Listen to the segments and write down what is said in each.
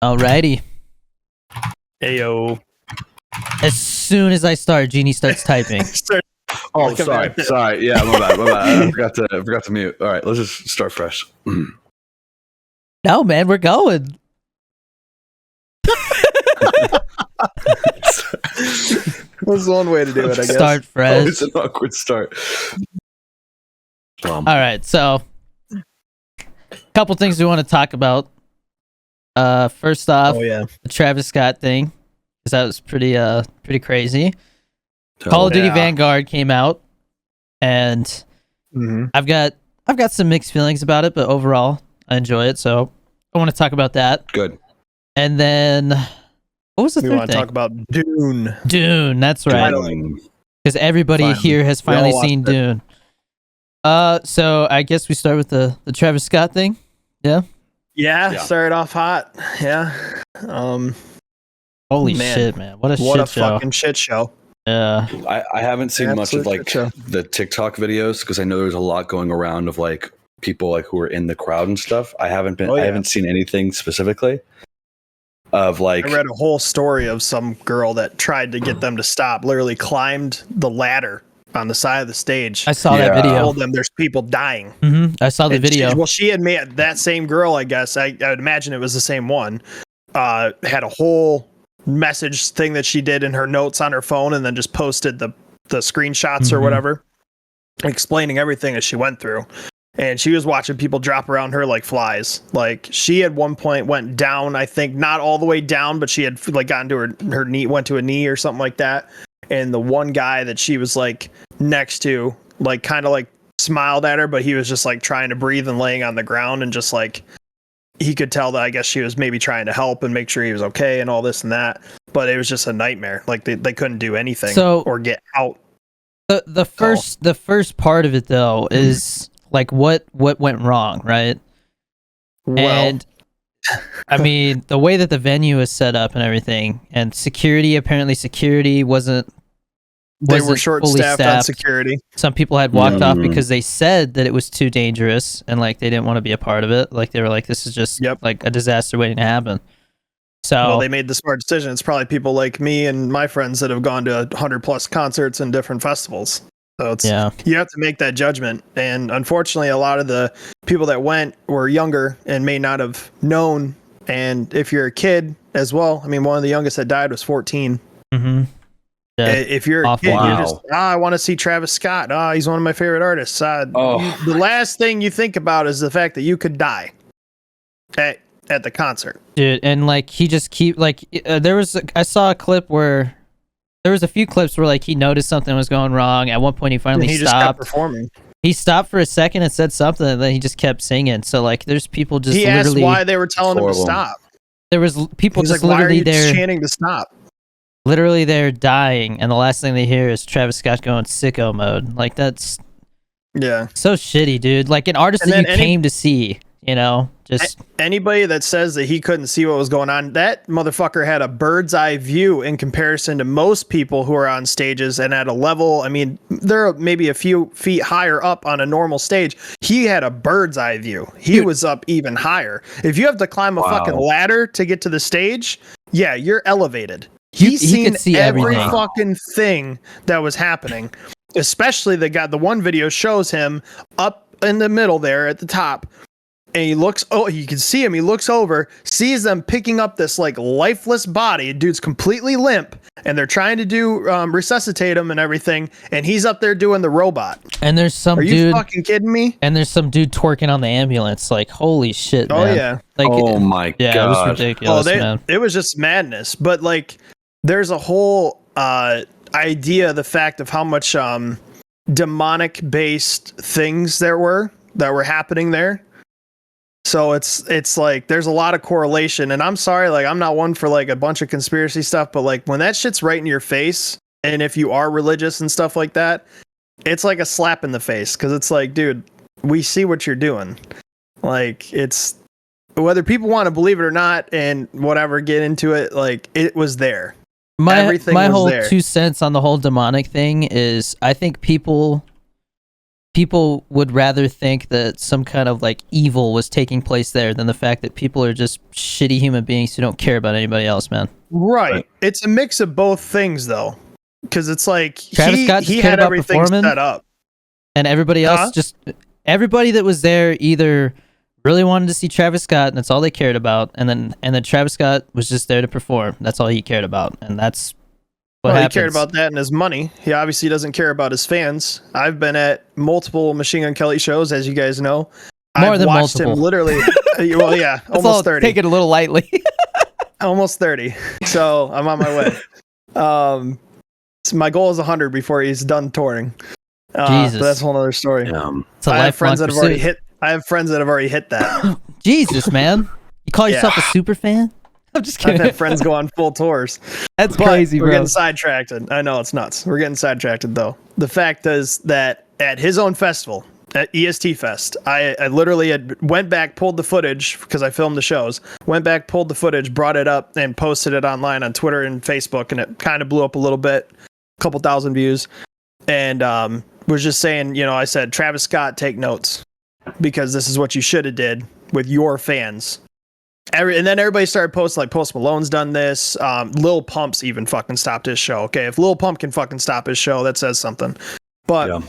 Alrighty. Ayo. As soon as I start, Jeannie starts typing. Oh, sorry. Yeah, my bad. I forgot to mute. All right, let's just start fresh. No, man, we're going. That's one way to do it, I guess. Start fresh. It's an awkward start. All right, so a couple things we want to talk about. First off, the Travis Scott thing, because that was pretty crazy. Call of Duty Vanguard came out, and I've got some mixed feelings about it, but overall I enjoy it. So I want to talk about that. Good. And then what was the third thing? We want to talk about Dune. Dune, that's right. Because everybody here has finally seen Dune. So I guess we start with the Travis Scott thing. Yeah. Started off hot. Yeah. Holy shit, man! What a fucking shit show. Yeah. I haven't seen much of like the TikTok videos because I know there's a lot going around of like people like who are in the crowd and stuff. I haven't seen anything specifically of like. I read a whole story of some girl that tried to get them to stop. Literally climbed the ladder on the side of the stage. I saw that video. Told them there's people dying. I saw the video. She had made that same girl, I guess. I would imagine it was the same one. Had a whole message thing that she did in her notes on her phone, and then just posted the screenshots or whatever, explaining everything as she went through. And she was watching people drop around her like flies. Like she at one point went down. I think not all the way down, but she had like gotten to her knee, went to a knee or something like that. And the one guy that she was like next to, like kind of like smiled at her, but he was just like trying to breathe and laying on the ground, and just like he could tell that I guess she was maybe trying to help and make sure he was okay and all this and that. But it was just a nightmare. Like they couldn't do anything or get out. The first part of it though is like what went wrong, right? Well, and I mean, the way that the venue is set up and everything, and security wasn't they were short-staffed on security. Some people had walked off because they said that it was too dangerous and like they didn't want to be a part of it. Like they were like, this is just like a disaster waiting to happen. So they made the smart decision. It's probably people like me and my friends that have gone to 100+ concerts and different festivals. So it's you have to make that judgment. And unfortunately, a lot of the people that went were younger and may not have known. And if you're a kid as well, I mean, one of the youngest that died was 14. If you're a kid, you're just, I want to see Travis Scott. He's one of my favorite artists. The last thing you think about is the fact that you could die at the concert. Dude, and like he just I saw a clip where there was a few clips where like he noticed something was going wrong. At one point he finally stopped. Just kept performing. He stopped for a second and said something, and then he just kept singing. So like there's people just asked why they were telling him to stop. There was people just like, literally why are you there chanting to stop. Literally, they're dying, and the last thing they hear is Travis Scott going sicko mode. Like, that's so shitty, dude. Like, an artist that you came to see, you know? Just anybody that says that he couldn't see what was going on, that motherfucker had a bird's eye view in comparison to most people who are on stages and at a level. I mean, they're maybe a few feet higher up on a normal stage. He had a bird's eye view. He was up even higher. If you have to climb a fucking ladder to get to the stage, you're elevated. He's seen every fucking thing that was happening. Especially the one video shows him up in the middle there at the top, and he looks. Oh, you can see him. He looks over, sees them picking up this like lifeless body. Dude's completely limp, and they're trying to do resuscitate him and everything. And he's up there doing the robot. And there's some dude. Are you fucking kidding me? And there's some dude twerking on the ambulance. Like, holy shit, man. Oh yeah. Like, oh my god. Yeah, it was ridiculous, man. It was just madness. But like, there's a whole idea, the fact of how much demonic based things that were happening there. So it's like there's a lot of correlation, and I'm sorry, like I'm not one for like a bunch of conspiracy stuff, but like when that shit's right in your face, and if you are religious and stuff like that, it's like a slap in the face, because it's like, dude, we see what you're doing. Like, it's whether people want to believe it or not and whatever, get into it, like it was there. My whole 2 cents on the whole demonic thing is I think people people would rather think that some kind of like evil was taking place there than the fact that people are just shitty human beings who don't care about anybody else, man. Right. It's a mix of both things, though, because it's like Travis Scott he had everything set up, and everybody else everybody that was there either really wanted to see Travis Scott, and that's all they cared about, and then Travis Scott was just there to perform. That's all he cared about, and that's what happens. He cared about that and his money. He obviously doesn't care about his fans. I've been at multiple Machine Gun Kelly shows, as you guys know. I've watched multiple. Him literally. Well, yeah, almost 30. Take it a little lightly. Almost 30. So I'm on my way. So my goal is 100 before he's done touring. Jesus, but that's a whole other story. I have friends that have already hit. I have friends that have already hit that. Jesus, man, you call yourself a super fan? I'm just kidding. I've had friends go on full tours. That's crazy, bro. We're getting sidetracked. I know it's nuts. We're getting sidetracked though. The fact is that at his own festival, at EST Fest, I literally went back, pulled the footage because I filmed the shows. Went back, pulled the footage, brought it up, and posted it online on Twitter and Facebook, and it kind of blew up a little bit, a couple thousand views, and was just saying, I said, Travis Scott, take notes, because this is what you should have did with your fans. And then everybody started posting, like, Post Malone's done this. Lil Pump's even fucking stopped his show. Okay, if Lil Pump can fucking stop his show, that says something. But,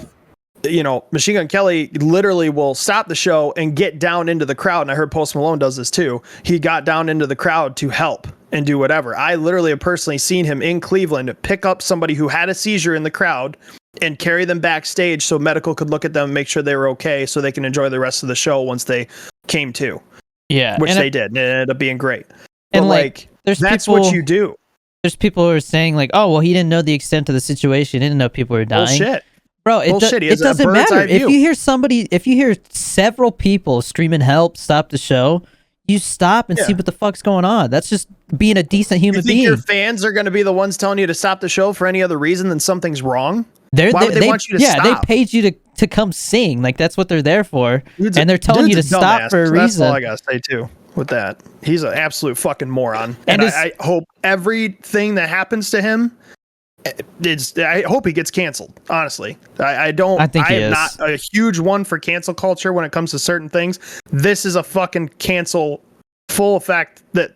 Machine Gun Kelly literally will stop the show and get down into the crowd. And I heard Post Malone does this too. He got down into the crowd to help and do whatever. I literally have personally seen him in Cleveland pick up somebody who had a seizure in the crowd and carry them backstage so medical could look at them and make sure they were okay so they can enjoy the rest of the show once they came to. Yeah. Which they did. It ended up being great. And but that's what you do. There's people who are saying like, oh, well, he didn't know the extent of the situation. He didn't know people were dying. Bullshit. Bro, it doesn't matter. If you hear several people screaming help, stop the show, you stop and see what the fuck's going on. That's just being a decent human being. Your fans are going to be the ones telling you to stop the show for any other reason than something's wrong? Why would they want you to stop? Yeah, they paid you to come sing. Like, that's what they're there for. And they're telling you to stop for a reason. That's all I got to say, too, with that. He's an absolute fucking moron. And I hope everything that happens to him, I hope he gets canceled, honestly. I am not a huge one for cancel culture when it comes to certain things. This is a fucking full effect that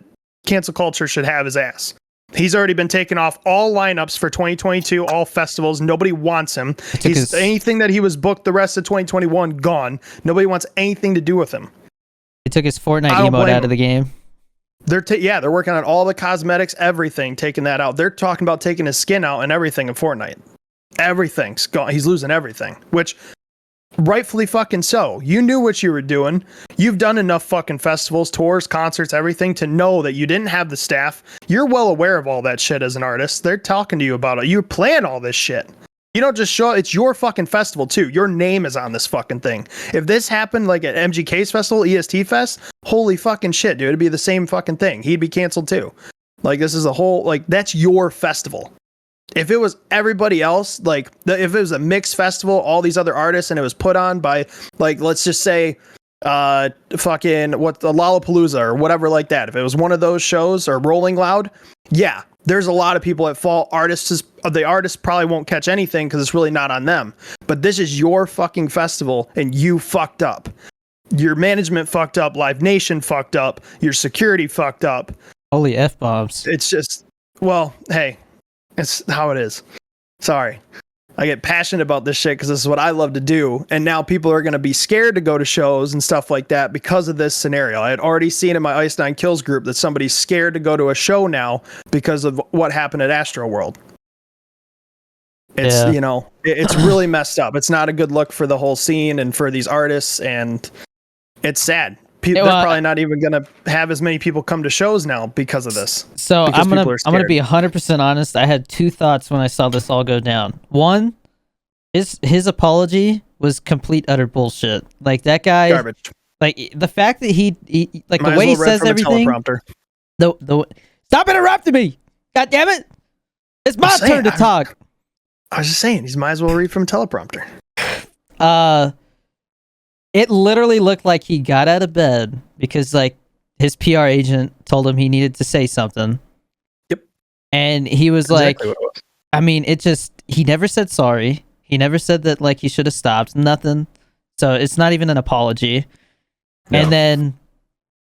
cancel culture should have his ass. He's already been taken off all lineups for 2022, all festivals. Nobody wants him. Anything that he was booked the rest of 2021, gone. Nobody wants anything to do with him. He took his Fortnite emote out of the game. They're working on all the cosmetics, everything, taking that out. They're talking about taking his skin out and everything in Fortnite. Everything's gone. He's losing everything, which rightfully fucking so. You knew what you were doing. You've done enough fucking festivals, tours, concerts, everything to know that you didn't have the staff. You're well aware of all that shit as an artist. They're talking to you about it. You plan all this shit. You don't just show it's your fucking festival too. Your name is on this fucking thing. If this happened like at MGK's festival, EST Fest, holy fucking shit, dude. It'd be the same fucking thing. He'd be canceled too. Like, this is a whole, like, that's your festival. If it was everybody else, like, if it was a mixed festival, all these other artists, and it was put on by, like, let's just say, the Lollapalooza or whatever like that. If it was one of those shows or Rolling Loud, yeah, there's a lot of people at fault. The artists probably won't catch anything because it's really not on them. But this is your fucking festival, and you fucked up. Your management fucked up. Live Nation fucked up. Your security fucked up. Holy F-bombs. It's just, well, hey, it's how it is. Sorry. I get passionate about this shit because this is what I love to do. And now people are going to be scared to go to shows and stuff like that because of this scenario. I had already seen in my Ice 9 Kills group that somebody's scared to go to a show now because of what happened at Astro World. It's, it's really messed up. It's not a good look for the whole scene and for these artists. And it's sad. They're probably not even going to have as many people come to shows now because of this. So I'm going to be 100% honest. I had two thoughts when I saw this all go down. One, his apology was complete utter bullshit. Like, that guy, garbage. Like, the fact that he like, the way he says everything. Stop interrupting me! God damn it! It's my turn to talk. I was just saying, he might as well read from a teleprompter. It literally looked like he got out of bed because, like, his PR agent told him he needed to say something. Yep. And he was exactly like, I mean, he never said sorry. He never said that like he should have stopped. Nothing. So it's not even an apology. No. And then,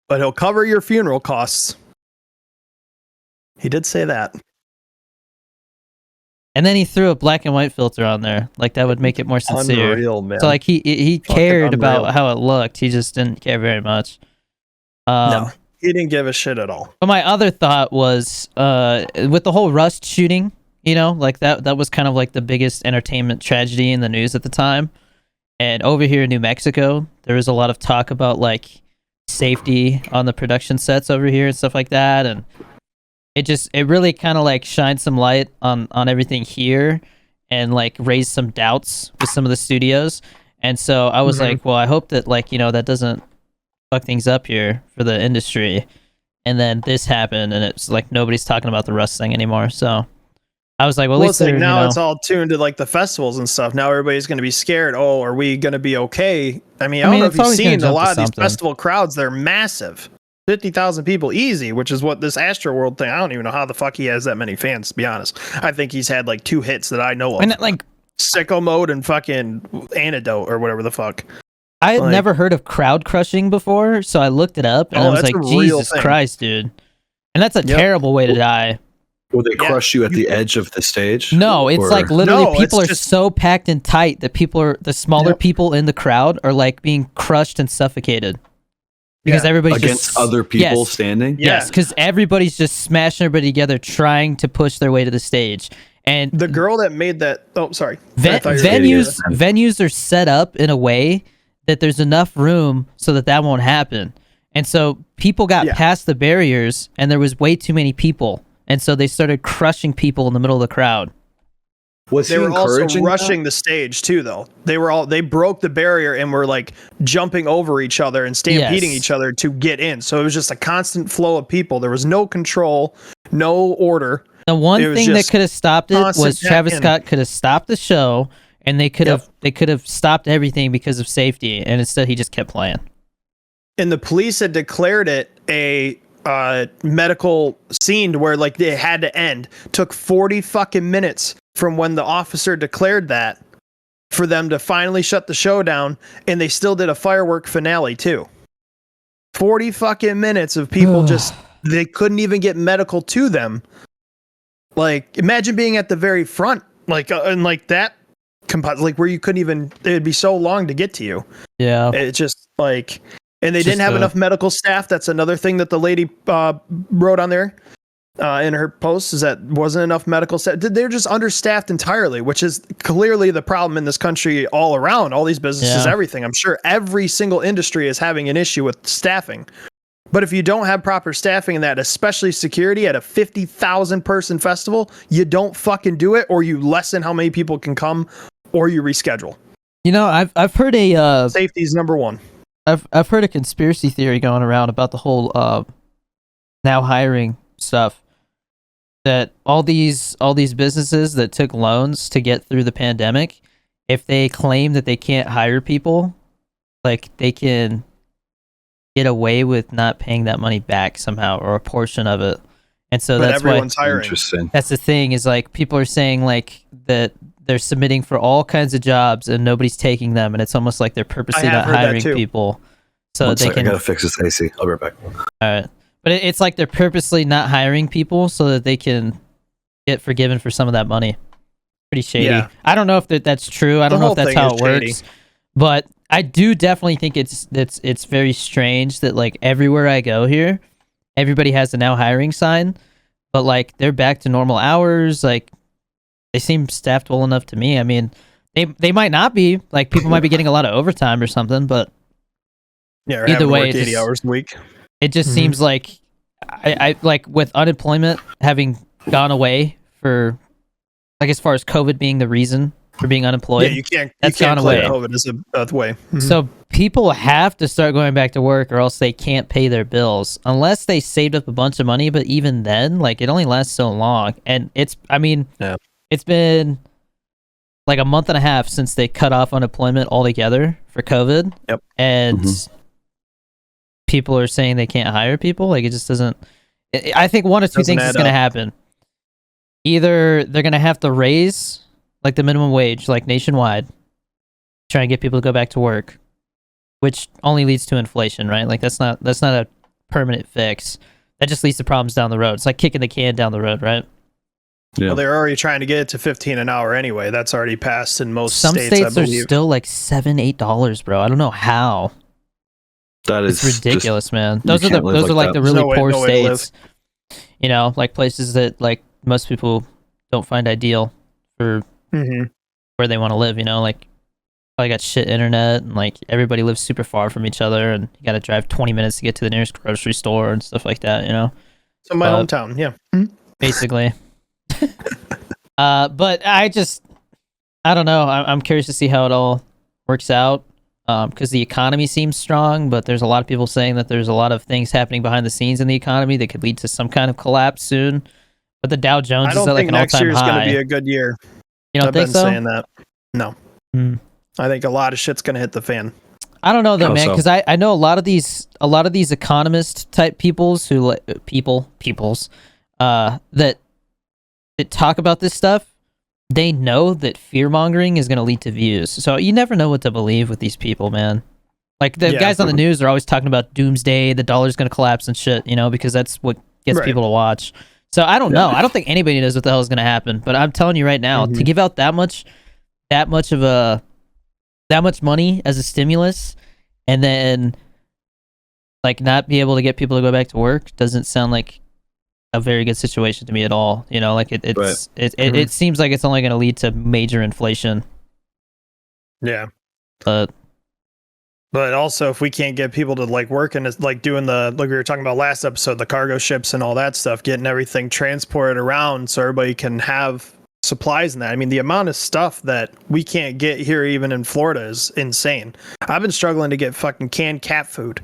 but he'll cover your funeral costs. He did say that. And then he threw a black and white filter on there. Like that would make it more sincere. Unreal, man. So like he cared about how it looked. He just didn't care very much. No, he didn't give a shit at all. But my other thought was with the whole Rust shooting, you know, like that was kind of like the biggest entertainment tragedy in the news at the time. And over here in New Mexico, there was a lot of talk about like safety on the production sets over here and stuff like that. And it really kind of like shined some light on everything here and like raised some doubts with some of the studios. And so I was like, well, I hope that like, you know, that doesn't fuck things up here for the industry. And then this happened and it's like nobody's talking about the Rust thing anymore. So I was like, well, at least like now it's all tuned to like the festivals and stuff. Now everybody's going to be scared. Oh, are we going to be okay? I mean, I don't know if you've seen a lot of these festival crowds. They're massive. 50,000 people easy, which is what this Astroworld thing. I don't even know how the fuck he has that many fans, to be honest. I think he's had like 2 hits that I know of. And like Sicko Mode and fucking Antidote or whatever the fuck. I had never heard of crowd crushing before, so I looked it up and I was like, Jesus Christ, dude. And that's a terrible way to die. Will they crush you at the edge of the stage? No, it's like literally people are so packed and tight that the smaller people in the crowd are like being crushed and suffocated. Because everybody's against just, other people standing? Yes, because everybody's just smashing everybody together trying to push their way to the stage. And the girl that made that, sorry. Venues are set up in a way that there's enough room so that won't happen. And so people got past the barriers and there was way too many people. And so they started crushing people in the middle of the crowd. They were also rushing the stage too, though. They broke the barrier and were like jumping over each other and stampeding each other to get in. So it was just a constant flow of people. There was no control, no order. The one thing that could have stopped it was Travis Scott could have stopped the show, and they could have stopped everything because of safety. And instead, he just kept playing. And the police had declared it a medical scene where like it had to end. Took 40 fucking minutes from when the officer declared that for them to finally shut the show down, and they still did a firework finale too. 40 fucking minutes of people they couldn't even get medical to them. Like, imagine being at the very front, like and like that like where you couldn't even, it'd be so long to get to you. Yeah. It's just like, and they didn't have enough medical staff. That's another thing that the lady wrote on there in her post, is that wasn't enough medical staff. They're just understaffed entirely, which is clearly the problem in this country all around. All these businesses, everything. I'm sure every single industry is having an issue with staffing. But if you don't have proper staffing in that, especially security at a 50,000 person festival, you don't fucking do it, or you lessen how many people can come, or you reschedule. You know, I've heard safety is number one. I've heard a conspiracy theory going around about the whole now hiring stuff. That all these businesses that took loans to get through the pandemic, if they claim that they can't hire people, like they can get away with not paying that money back somehow, or a portion of it. And so that's everyone's why hiring. Interesting. That's the thing, is like people are saying like that they're submitting for all kinds of jobs and nobody's taking them, and it's almost like they're purposely not hiring people. So they can. I gotta fix this AC. I'll be right back. All right. But it's like they're purposely not hiring people so that they can get forgiven for some of that money. Pretty shady. Yeah. I don't know if that's true. I don't know if that's how it works. But I do definitely think it's very strange that like everywhere I go here, everybody has a now hiring sign, but like they're back to normal hours. Like they seem staffed well enough to me. I mean, they might not be. Like people might be getting a lot of overtime or something, but either way, 80 hours a week. It just seems like I like with unemployment having gone away for like as far as COVID being the reason for being unemployed. Yeah, you can't gone away. COVID is a way. Mm-hmm. So people have to start going back to work, or else they can't pay their bills unless they saved up a bunch of money. But even then, like it only lasts so long, and it's been like a month and a half since they cut off unemployment altogether for COVID. Yep. And people are saying they can't hire people. Like it just doesn't. I think one or two things is going to happen. Either they're going to have to raise like the minimum wage, like nationwide, trying to get people to go back to work, which only leads to inflation, right? Like that's not a permanent fix. That just leads to problems down the road. It's like kicking the can down the road, right? Yeah. Well, they're already trying to get it to $15 an hour anyway. That's already passed in most Some states. Some states are still like $7-8, bro. I don't know how. It's ridiculous, man. Those are like the really poor states. You know, like places that like most people don't find ideal for where they want to live. You know, like probably got shit internet and like everybody lives super far from each other, and you got to drive 20 minutes to get to the nearest grocery store and stuff like that. You know, so my hometown, yeah, basically. But I don't know. I'm curious to see how it all works out. Because the economy seems strong, but there's a lot of people saying that there's a lot of things happening behind the scenes in the economy that could lead to some kind of collapse soon. But the Dow Jones is at like an all-time high. I don't think next year is going to be a good year. You don't think so? I've been saying that. No. I think a lot of shit's going to hit the fan. I don't know though, man, because I know a lot of these economist type peoples who that talk about this stuff. They know that fear-mongering is going to lead to views. So you never know what to believe with these people, man. Like, the guys on the news are always talking about doomsday, the dollar's going to collapse and shit, you know, because that's what gets people to watch. So I don't know. I don't think anybody knows what the hell is going to happen. But I'm telling you right now, to give out that much money as a stimulus and then, like, not be able to get people to go back to work doesn't sound like a very good situation to me at all. You know, like it seems like it's only going to lead to major inflation. Yeah. But also, if we can't get people to like work and it's like doing like we were talking about last episode, the cargo ships and all that stuff, getting everything transported around so everybody can have supplies in that. I mean, the amount of stuff that we can't get here, even in Florida, is insane. I've been struggling to get fucking canned cat food.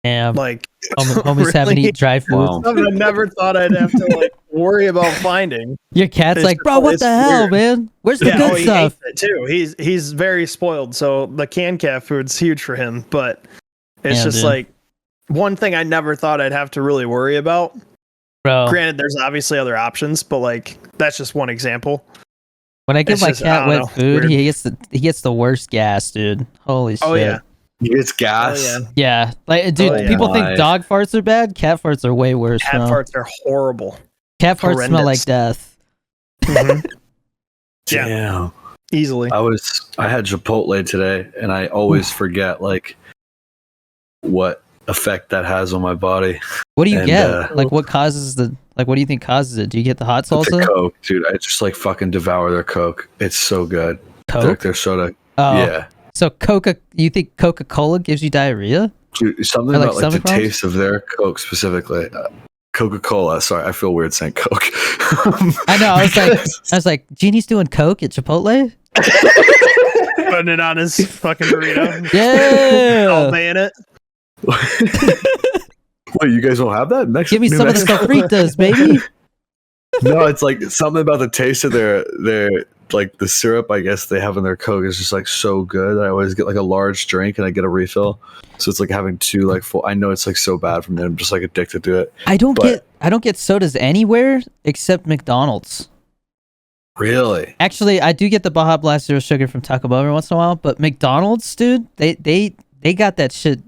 Yeah, like homies really? Having to eat dry food. Wow. I never thought I'd have to like worry about finding. Your cat's like, bro, what the hell, man? Where's the good stuff? He hates it too. He's very spoiled, so the canned cat food's huge for him. But it's just like one thing I never thought I'd have to really worry about. Bro, granted, there's obviously other options, but like that's just one example. When I give my cat wet food, he gets the worst gas, dude. Holy shit. Oh yeah. It's gas. Oh, yeah, like dude, people think dog farts are bad. Cat farts are way worse. Cat farts are horrible. Cat farts smell like death. Yeah, easily. I had Chipotle today, and I always forget like what effect that has on my body. What do you get? Like, what causes what do you think causes it? Do you get the hot salsa? The Coke, dude. I just like fucking devour their Coke. It's so good. Coke? Their soda. Oh. Yeah. So you think Coca-Cola gives you diarrhea? Dude, something about like the taste of their Coke specifically. Coca-Cola. Sorry, I feel weird saying Coke. I know. I was like, Genie's doing Coke at Chipotle? Putting it on his fucking burrito. Yeah. All in it. Wait, you guys don't have that? Give me some of the sofritas, baby. No, it's like something about the taste of their like the syrup I guess they have in their Coke is just like so good. I always get like a large drink and I get a refill. So it's like having two like full. I know it's like so bad for me. I'm just like addicted to it. I don't get sodas anywhere except McDonald's. Really? Actually, I do get the Baja Blast Zero Sugar from Taco Bell every once in a while, but McDonald's, dude, they got that shit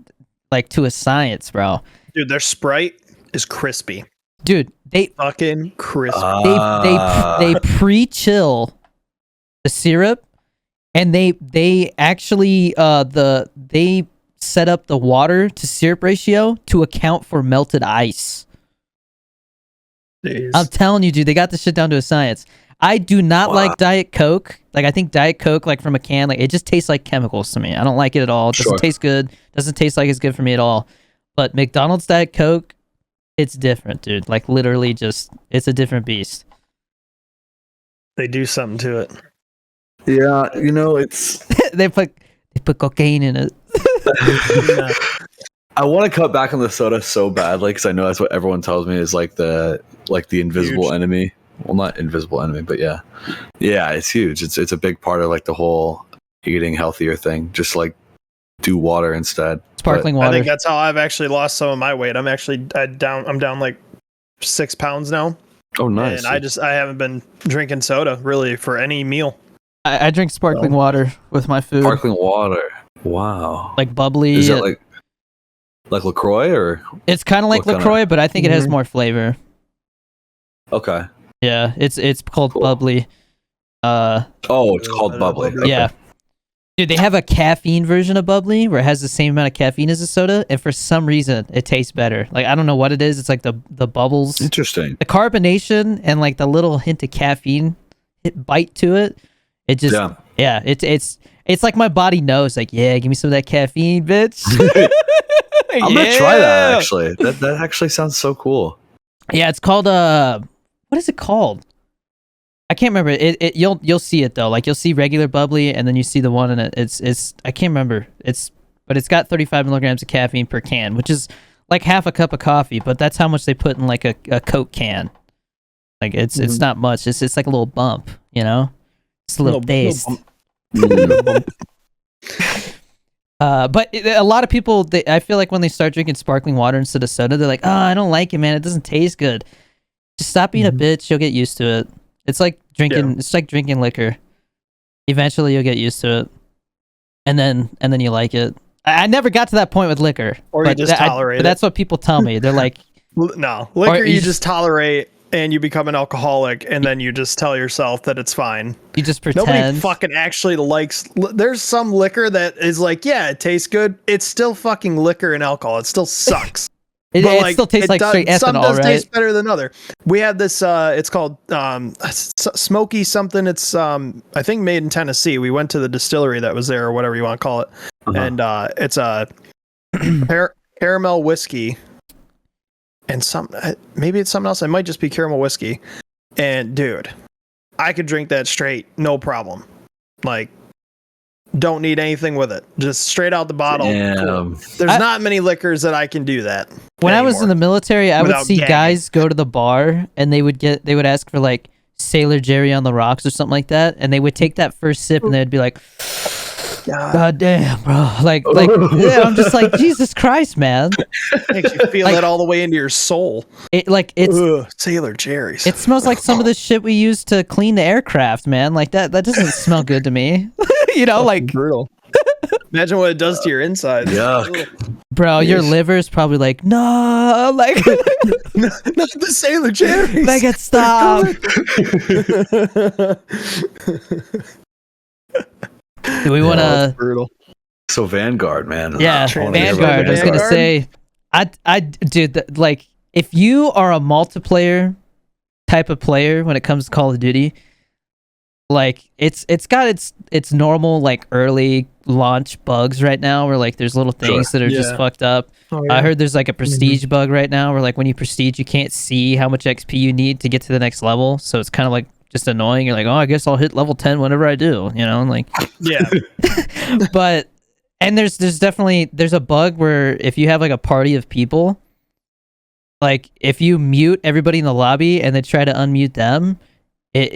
like to a science, bro. Dude, their Sprite is crispy. Dude, they fucking crispy. They pre-chill the syrup, and they actually they set up the water to syrup ratio to account for melted ice. Jeez. I'm telling you, dude, they got this shit down to a science. I do not like Diet Coke. Like, I think Diet Coke, like from a can, like it just tastes like chemicals to me. I don't like it at all. It doesn't taste good. Doesn't taste like it's good for me at all. But McDonald's Diet Coke, it's different, dude. Like literally, it's a different beast. They do something to it. Yeah, you know, it's they put cocaine in it. I want to cut back on the soda so badly because I know that's what everyone tells me is like the invisible enemy. Well, not invisible enemy, but yeah, it's huge. It's a big part of like the whole eating healthier thing. Just like do water instead. Sparkling water. I think that's how I've actually lost some of my weight. I'm down like 6 pounds now. Oh, nice. And I haven't been drinking soda really for any meal. I drink sparkling water with my food. Sparkling water. Wow. Like bubbly. Is it like LaCroix or? It's kind of like LaCroix, but I think it has more flavor. Okay. Yeah, it's called bubbly. It's called bubbly. Okay. Yeah. Dude, they have a caffeine version of bubbly where it has the same amount of caffeine as a soda, and for some reason it tastes better. Like, I don't know what it is. It's like the bubbles. Interesting. The carbonation and like the little hint of caffeine bite to it. It just it's like my body knows, like, yeah, give me some of that caffeine, bitch. I'm gonna try that actually. That actually sounds so cool. Yeah, it's called what is it called? I can't remember. You'll see it though. Like, you'll see regular bubbly, and then you see the one in it. It's I can't remember. But it's got 35 milligrams of caffeine per can, which is like half a cup of coffee. But that's how much they put in like a Coke can. Like, it's not much. It's like a little bump, you know. It's a little taste. But a lot of people, I feel like when they start drinking sparkling water instead of soda, they're like, "Oh, I don't like it, man. It doesn't taste good." Just stop being a bitch. You'll get used to it. It's like drinking. Yeah. It's like drinking liquor. Eventually, you'll get used to it, and then you like it. I never got to that point with liquor, or you just tolerate it. That's what people tell me. They're like, "No, liquor you just tolerate." And you become an alcoholic, and then you just tell yourself that it's fine. You just pretend. Nobody fucking actually likes. There's some liquor that is like, yeah, it tastes good. It's still fucking liquor and alcohol. It still sucks. It still tastes like straight ethanol, some does right? taste better than other. We had this. It's called Smoky something. It's I think made in Tennessee. We went to the distillery that was there, or whatever you want to call it, and it's a caramel whiskey. And maybe it's something else. It might just be caramel whiskey. And dude, I could drink that straight, no problem. Like, don't need anything with it. Just straight out the bottle. Cool. There's not many liquors that I can do that. When I was in the military, I would see guys go to the bar and they would ask for like Sailor Jerry on the rocks or something like that, and they would take that first sip and they'd be like, God damn, bro. Like, yeah, I'm just like, Jesus Christ, man. Makes you feel it all the way into your soul. It's Sailor Jerry's. It smells like some of the shit we use to clean the aircraft, man. Like, that doesn't smell good to me. You know, like, brutal. Imagine what it does to your insides. Yuck. Bro, your liver's probably like, no, like, not the Sailor Jerry's. Make it stop. Do we want to? Brutal. So Vanguard, man. Yeah, Vanguard. I was gonna say, dude, like, if you are a multiplayer type of player when it comes to Call of Duty, like, it's got its normal like early launch bugs right now, where like there's little things that are just fucked up. I heard there's like a prestige bug right now, where like when you prestige, you can't see how much XP you need to get to the next level, so it's kind of like just annoying. You're like, oh, I guess I'll hit level 10 whenever I do, you know, like, yeah. But, and there's definitely a bug where if you have like a party of people, like if you mute everybody in the lobby and they try to unmute them,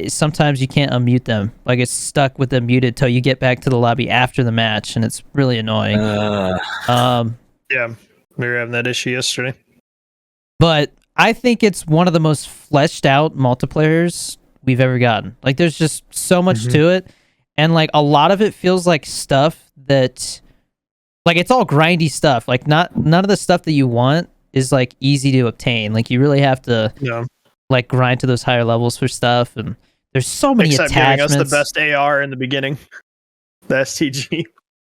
sometimes you can't unmute them. Like, it's stuck with them muted till you get back to the lobby after the match, and it's really annoying. Yeah, we were having that issue yesterday. But I think it's one of the most fleshed out multiplayers we've ever gotten. Like, there's just so much to it, and like a lot of it feels like stuff that, like, it's all grindy stuff. Like, none of the stuff that you want is like easy to obtain. Like, you really have to like grind to those higher levels for stuff, and there's so many attachments. Giving us the best AR in the beginning, the STG.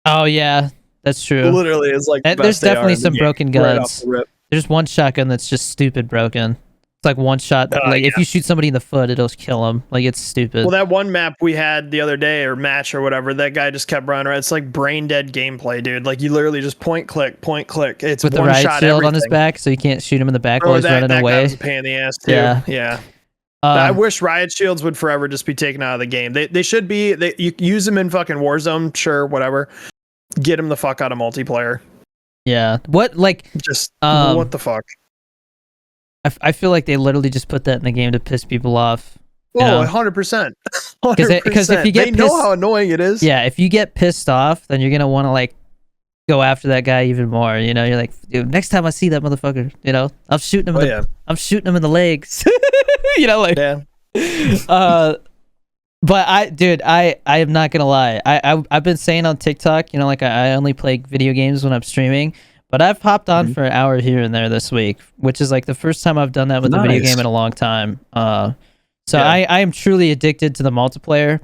Oh yeah, that's true. Literally, it's like there's definitely some broken guns. Right, there's one shotgun that's just stupid broken. It's like one shot. Like, if you shoot somebody in the foot, it'll kill them. Like, it's stupid. Well, that one map we had the other day, or match or whatever, that guy just kept running around. It's like brain dead gameplay, dude. Like, you literally just point click. It's with the riot shield on his back, so you can't shoot him in the back while he's running away. That was a pain in the ass too. Yeah. I wish riot shields would forever just be taken out of the game. They should be. You use them in fucking Warzone, sure, whatever. Get them the fuck out of multiplayer. Yeah. What, like, just what the fuck? I feel like they literally just put that in the game to piss people off. Oh, 100%. Because if you get they know how annoying it is. Yeah, if you get pissed off, then you're gonna want to like go after that guy even more. You know, you're like, dude, next time I see that motherfucker, you know, I'm shooting him. I'm shooting him in the legs. You know, like, but I am not gonna lie. I've been saying on TikTok, you know, like I only play video games when I'm streaming, but I've hopped on for an hour here and there this week, which is like the first time I've done that with a video game in a long time. So I am truly addicted to the multiplayer.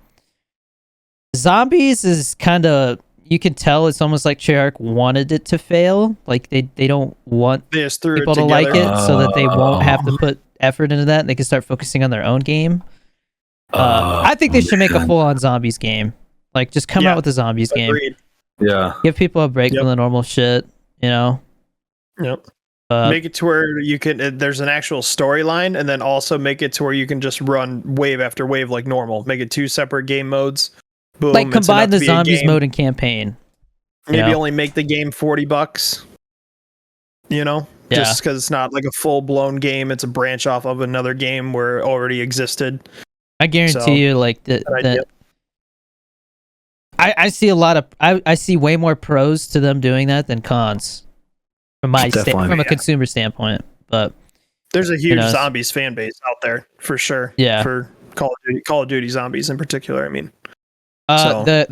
Zombies is kind of, you can tell it's almost like Treyarch wanted it to fail. Like they don't want people to like it, so that they won't have to put effort into that. And they can start focusing on their own game. I think they should make a full-on zombies game. Like, just come out with a zombies game. Yeah. Give people a break from the normal shit, you know? Yep. Make it to where you can, there's an actual storyline, and then also make it to where you can just run wave after wave like normal. Make it 2 separate game modes. Boom, like, combine the zombies mode and campaign. Maybe only make the game $40, you know? Yeah. Just because it's not like a full-blown game. It's a branch off of another game where it already existed. I guarantee you, like, that I see a lot of, I see way more pros to them doing that than cons from a consumer standpoint. But there's a huge zombies fan base out there for sure. Yeah. For Call of Duty zombies in particular. I mean, the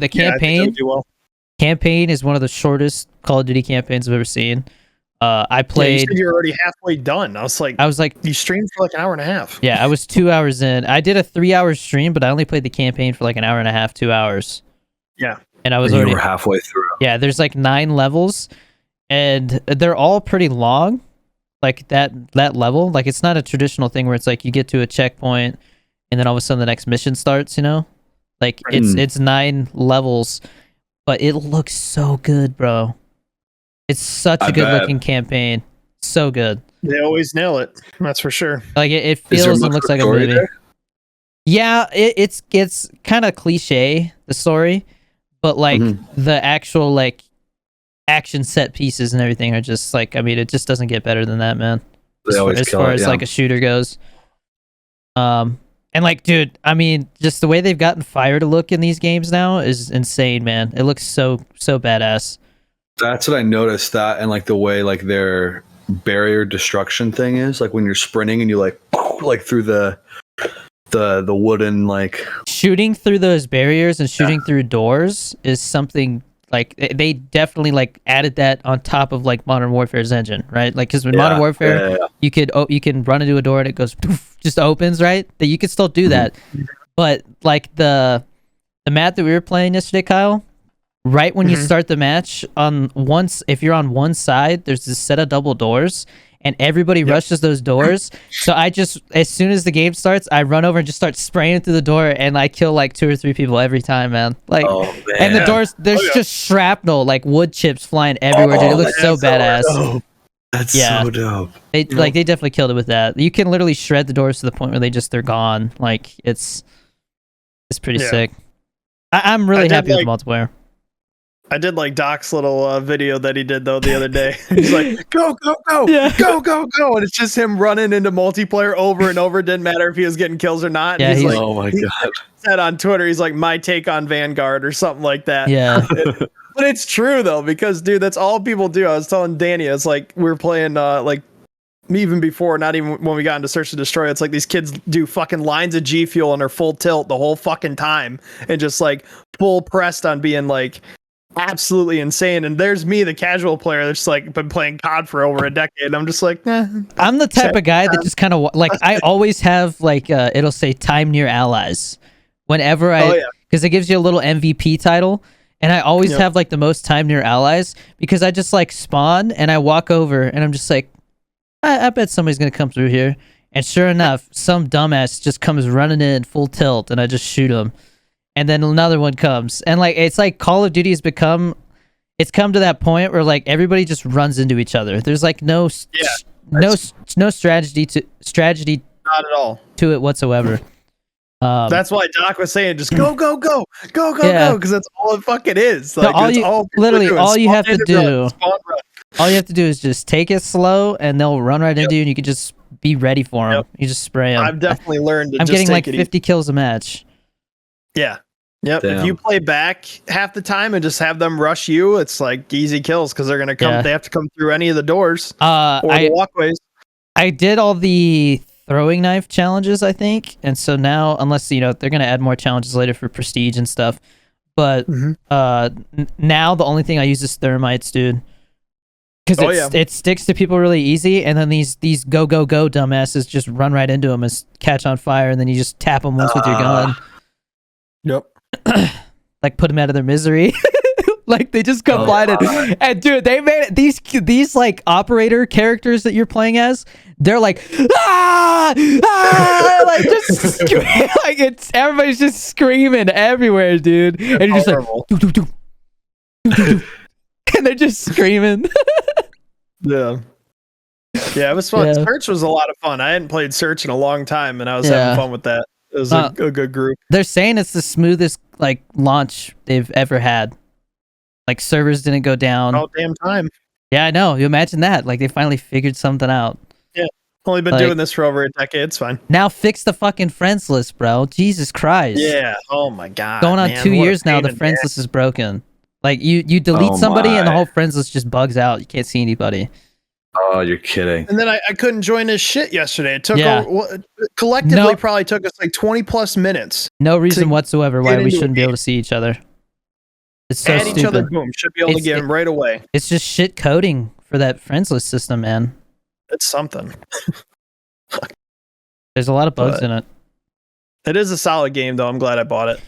campaign is one of the shortest Call of Duty campaigns I've ever seen. I played. You said you're already halfway done. I was like, you streamed for like an hour and a half. Yeah, I was 2 hours in. I did a 3-hour stream, but I only played the campaign for like an hour and a half, 2 hours. Yeah, and I was already halfway through. Yeah, there's like 9 levels, and they're all pretty long. Like that level, like it's not a traditional thing where it's like you get to a checkpoint, and then all of a sudden the next mission starts. You know, like it's 9 levels, but it looks so good, bro. It's such a good looking campaign. So good. They always nail it. That's for sure. Like it feels and looks like a movie. There? Yeah, it's kind of cliche, the story, but like the actual like action set pieces and everything are just like, I mean, it just doesn't get better than that, man. As far as like a shooter goes. And like, dude, I mean, just the way they've gotten fire to look in these games now is insane, man. It looks so badass. That's what I noticed, that, and like the way like their barrier destruction thing is, like when you're sprinting and you like through the wooden, like shooting through those barriers and shooting through doors is something like they definitely like added that on top of like Modern Warfare's engine, right? Like because in Modern Warfare you can run into a door and it goes just opens, right? That you could still do that, but like the map that we were playing yesterday, Kyle. Right when you start the match, if you're on one side, there's this set of double doors, and everybody rushes those doors. So I just, as soon as the game starts, I run over and just start spraying through the door, and I kill like 2 or 3 people every time, man. Like, and the doors, there's just shrapnel, like wood chips flying everywhere, dude. It looks so badass. That's so dope. They definitely killed it with that. You can literally shred the doors to the point where they're gone. Like it's pretty sick. I'm really happy with the multiplayer. I did like Doc's little video that he did though the other day. He's like, go, go, go, go, go, go. And it's just him running into multiplayer over and over. Didn't matter if he was getting kills or not. Yeah, he's like, oh my God. Said on Twitter, he's like, my take on Vanguard or something like that. Yeah. But it's true though, because dude, that's all people do. I was telling Danny, it's like we were playing like even before, not even when we got into Search and Destroy, it's like these kids do fucking lines of G Fuel and are full tilt the whole fucking time and just like full pressed on being like absolutely insane. And there's me, the casual player, that's like been playing COD for over a decade. I'm just like, I'm the type of guy that just kind of like, I always have like it'll say time near allies whenever because it gives you a little MVP title, and I always have like the most time near allies because I just like spawn and I walk over and I'm just like, I bet somebody's gonna come through here, and sure enough, some dumbass just comes running in full tilt and I just shoot him. And then another one comes, and like it's like Call of Duty has come to that point where like everybody just runs into each other. There's like no strategy not at all to it whatsoever. That's why Doc was saying just go because that's all it fucking is. Like, all you have to do is just take it slow, and they'll run right into you, and you can just be ready for them. You just spray them. I've definitely learned. I'm getting like 50 kills a match. Yeah. Yep. Damn. If you play back half the time and just have them rush you, it's like easy kills because they're gonna come. Yeah. They have to come through any of the doors or I the walkways. I did all the throwing knife challenges, I think, and so now, unless they're gonna add more challenges later for prestige and stuff, but now the only thing I use is thermites, dude, because it sticks to people really easy, and then these go dumbasses just run right into them and catch on fire, and then you just tap them once with your gun. Yep. Like put them out of their misery. Like they just come blinded. And dude, they made it, these like operator characters that you're playing as, they're like like just like everybody's just screaming everywhere, dude. And you're just like doo, doo, doo, doo, doo, and they're just screaming. Yeah, it was fun. Search was a lot of fun. I hadn't played Search in a long time, and I was having fun with that. It was a good group. They're saying it's the smoothest like launch they've ever had. Like servers didn't go down. All damn time. Yeah, I know. You imagine that. Like they finally figured something out. Yeah. Only been doing this for over a decade. It's fine. Now fix the fucking friends list, bro. Jesus Christ. Yeah. Oh my god. Going on 2 years now, the friends list is broken. Like you delete somebody and the whole friends list just bugs out. You can't see anybody. Oh, you're kidding. And then I couldn't join his shit yesterday. It took collectively probably took us like 20 plus minutes. No reason whatsoever why we shouldn't be able to see each other. It's so add stupid. each other, boom. Should be able to get him right away. It's just shit coding for that friends list system, man. It's something. There's a lot of bugs in it. It is a solid game, though. I'm glad I bought it.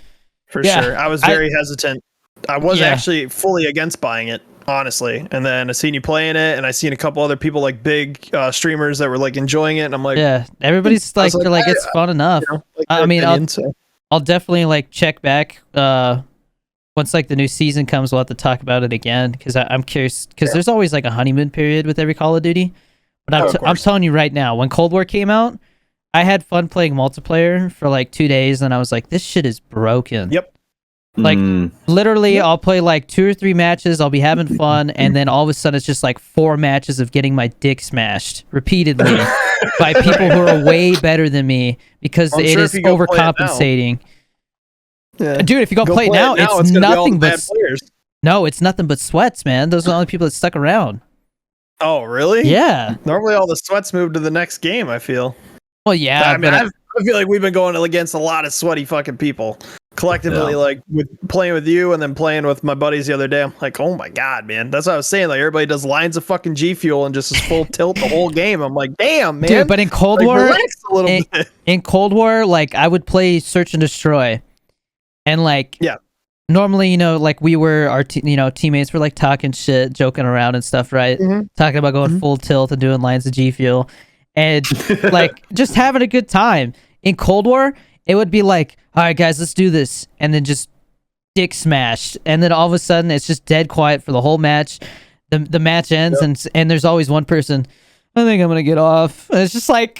For sure. I was very hesitant. I was actually fully against buying it, honestly. And then I seen you playing it, and I seen a couple other people, like big streamers that were like enjoying it, and I'm like, everybody's like, they're like, it's fun enough. I mean, I'll definitely like check back. Once like the new season comes, we'll have to talk about it again because I'm curious. Because there's always like a honeymoon period with every Call of Duty. But I'm telling you right now, when Cold War came out, I had fun playing multiplayer for like 2 days, and I was like, this shit is broken. Yep. Like literally, I'll play like 2 or 3 matches. I'll be having fun, and then all of a sudden, it's just like 4 matches of getting my dick smashed repeatedly by people who are way better than me because it is overcompensating. Yeah. Dude, if you go play it now, it's nothing but no, it's nothing but sweats, man. Those are the only people that stuck around. Oh, really? Yeah. Normally, all the sweats move to the next game. I feel. Well, yeah. I mean, I feel like we've been going against a lot of sweaty fucking people collectively. Like with playing with you and then playing with my buddies the other day. I'm like, oh my god, man. That's what I was saying. Like everybody does lines of fucking G Fuel and just is full tilt the whole game. I'm like, damn, man. Dude, but in Cold War, relax a little bit. In Cold War, like I would play Search and Destroy. And like, normally, like we were, our teammates were like talking shit, joking around and stuff, right? Talking about going full tilt and doing lines of G Fuel and like just having a good time. In Cold War, it would be like, all right, guys, let's do this. And then just dick smashed. And then all of a sudden it's just dead quiet for the whole match. The match ends and there's always one person, I think I'm gonna get off. And it's just like,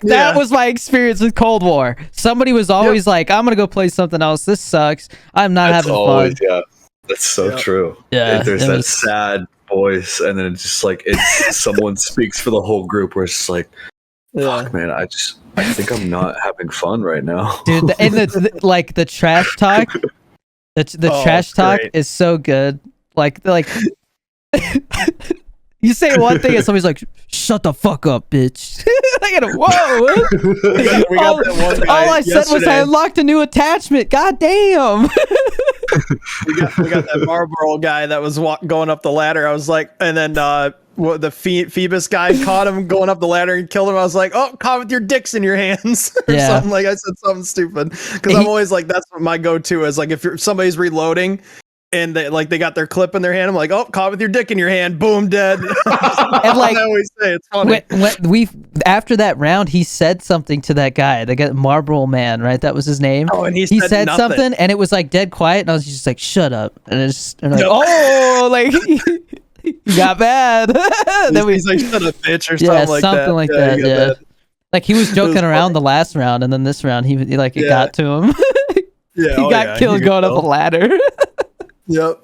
that was my experience with Cold War. Somebody was always like, I'm gonna go play something else. This sucks. I'm not having fun. Yeah, that's so true. Yeah, there's that sad voice, and then it's just like someone speaks for the whole group. Where it's just like, fuck, man, I think I'm not having fun right now, dude. And the trash talk, the trash talk is so good. Like. You say one thing and somebody's like, shut the fuck up, bitch. I gotta, whoa. we got that one guy all I said was I unlocked a new attachment. God damn. we got that Marlboro guy that was going up the ladder. I was like, and then the Phoebus guy caught him going up the ladder and killed him. I was like, oh, caught with your dicks in your hands. Or something. Like I said something stupid. Because I'm always like, that's what my go-to is. Like if somebody's reloading, and they got their clip in their hand. I'm like, oh, caught with your dick in your hand. Boom, dead. And like, I always say, it's funny. When after that round, he said something to that guy, the Marlboro Man, right? That was his name. Oh, and he said something, and it was like dead quiet, and I was just like, shut up. And it's like, oh, like he got bad. He's like, shut up, bitch, or something like that. Yeah. Like he was joking around the last round, and then this round, he like it got to him. He got killed going up a ladder. Yep.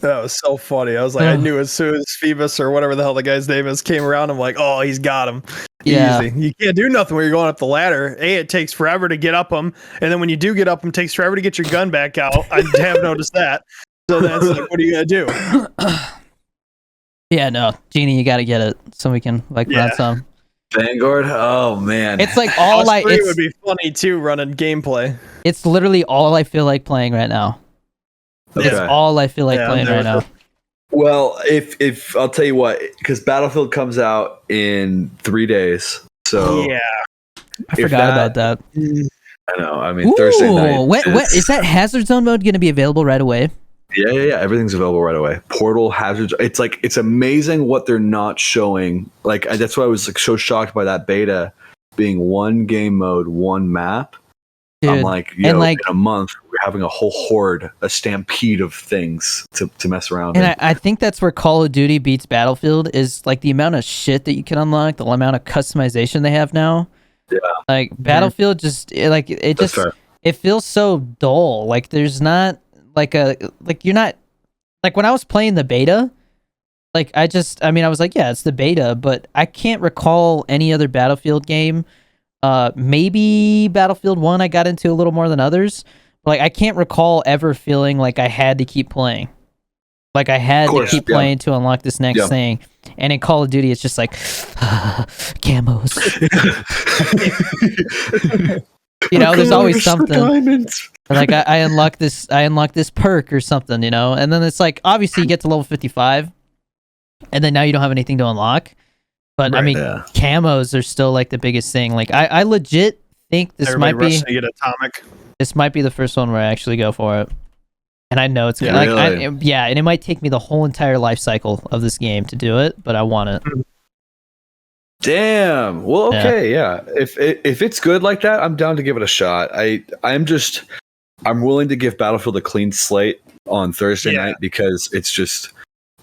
That was so funny. I was like, I knew as soon as Phoebus or whatever the hell the guy's name is came around, I'm like, oh, he's got him. Yeah. Easy. You can't do nothing when you're going up the ladder. It takes forever to get up them, and then when you do get up them, it takes forever to get your gun back out. I have noticed that. So that's like, what are you gonna do? Yeah, no, Genie, you got to get it so we can run some. Vanguard. Oh man, it's like all it would be funny too running gameplay. It's literally all I feel like playing right now. Okay. It's all I feel like playing right now. Well, if I'll tell you what, because Battlefield comes out in 3 days, so yeah, I forgot about that. I know. I mean, Thursday night. What is that Hazard Zone mode going to be available right away? Yeah. Everything's available right away. Portal, Hazard. It's amazing what they're not showing. Like that's why I was like so shocked by that beta being one game mode, one map. Dude. I'm like, in a month we're having a whole horde, a stampede of things to mess around. And I think that's where Call of Duty beats Battlefield is like the amount of shit that you can unlock, the amount of customization they have now. Yeah. Like Battlefield it feels so dull. Like there's not you're not when I was playing the beta, I was like, yeah, it's the beta, but I can't recall any other Battlefield game. Maybe Battlefield 1 I got into a little more than others. But I can't recall ever feeling like I had to keep playing. Like I had to keep playing to unlock this next thing. And in Call of Duty it's just like camos. There's always something. Like I unlock this perk or something, and then it's like obviously you get to level 55 and then now you don't have anything to unlock. But camos are still like the biggest thing. Like I legit think this might be to get atomic. This might be the first one where I actually go for it. And I know it's and it might take me the whole entire life cycle of this game to do it, but I want it. Damn. Well, okay, yeah. If it's good like that, I'm down to give it a shot. I'm willing to give Battlefield a clean slate on Thursday night because it's just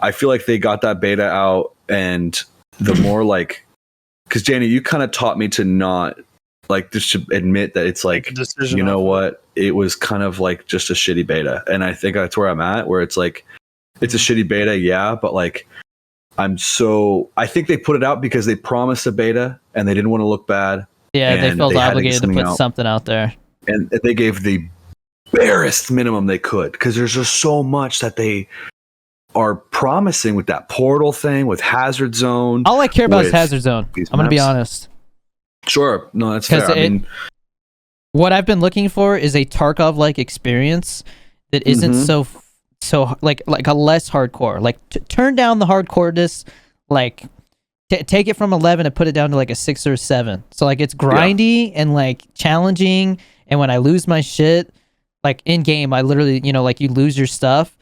I feel like they got that beta out, and the more because Janie, you kind of taught me to not just to admit that it's like, you know what, it was kind of like just a shitty beta, and I think that's where I'm at, where it's like it's a shitty beta, but I think they put it out because they promised a beta and they didn't want to look bad. Yeah, they felt obligated to put something out there. And they gave the barest minimum they could because there's just so much that they are promising with that Portal thing, with Hazard Zone. All I care about is Hazard Zone. I'm going to be honest. Sure. No, that's fair. What I've been looking for is a Tarkov-like experience that isn't so like a less hardcore. Turn down the hardcoreness. Take it from 11 and put it down to a 6 or 7. So it's grindy and challenging. And when I lose my shit, in game, I literally you lose your stuff.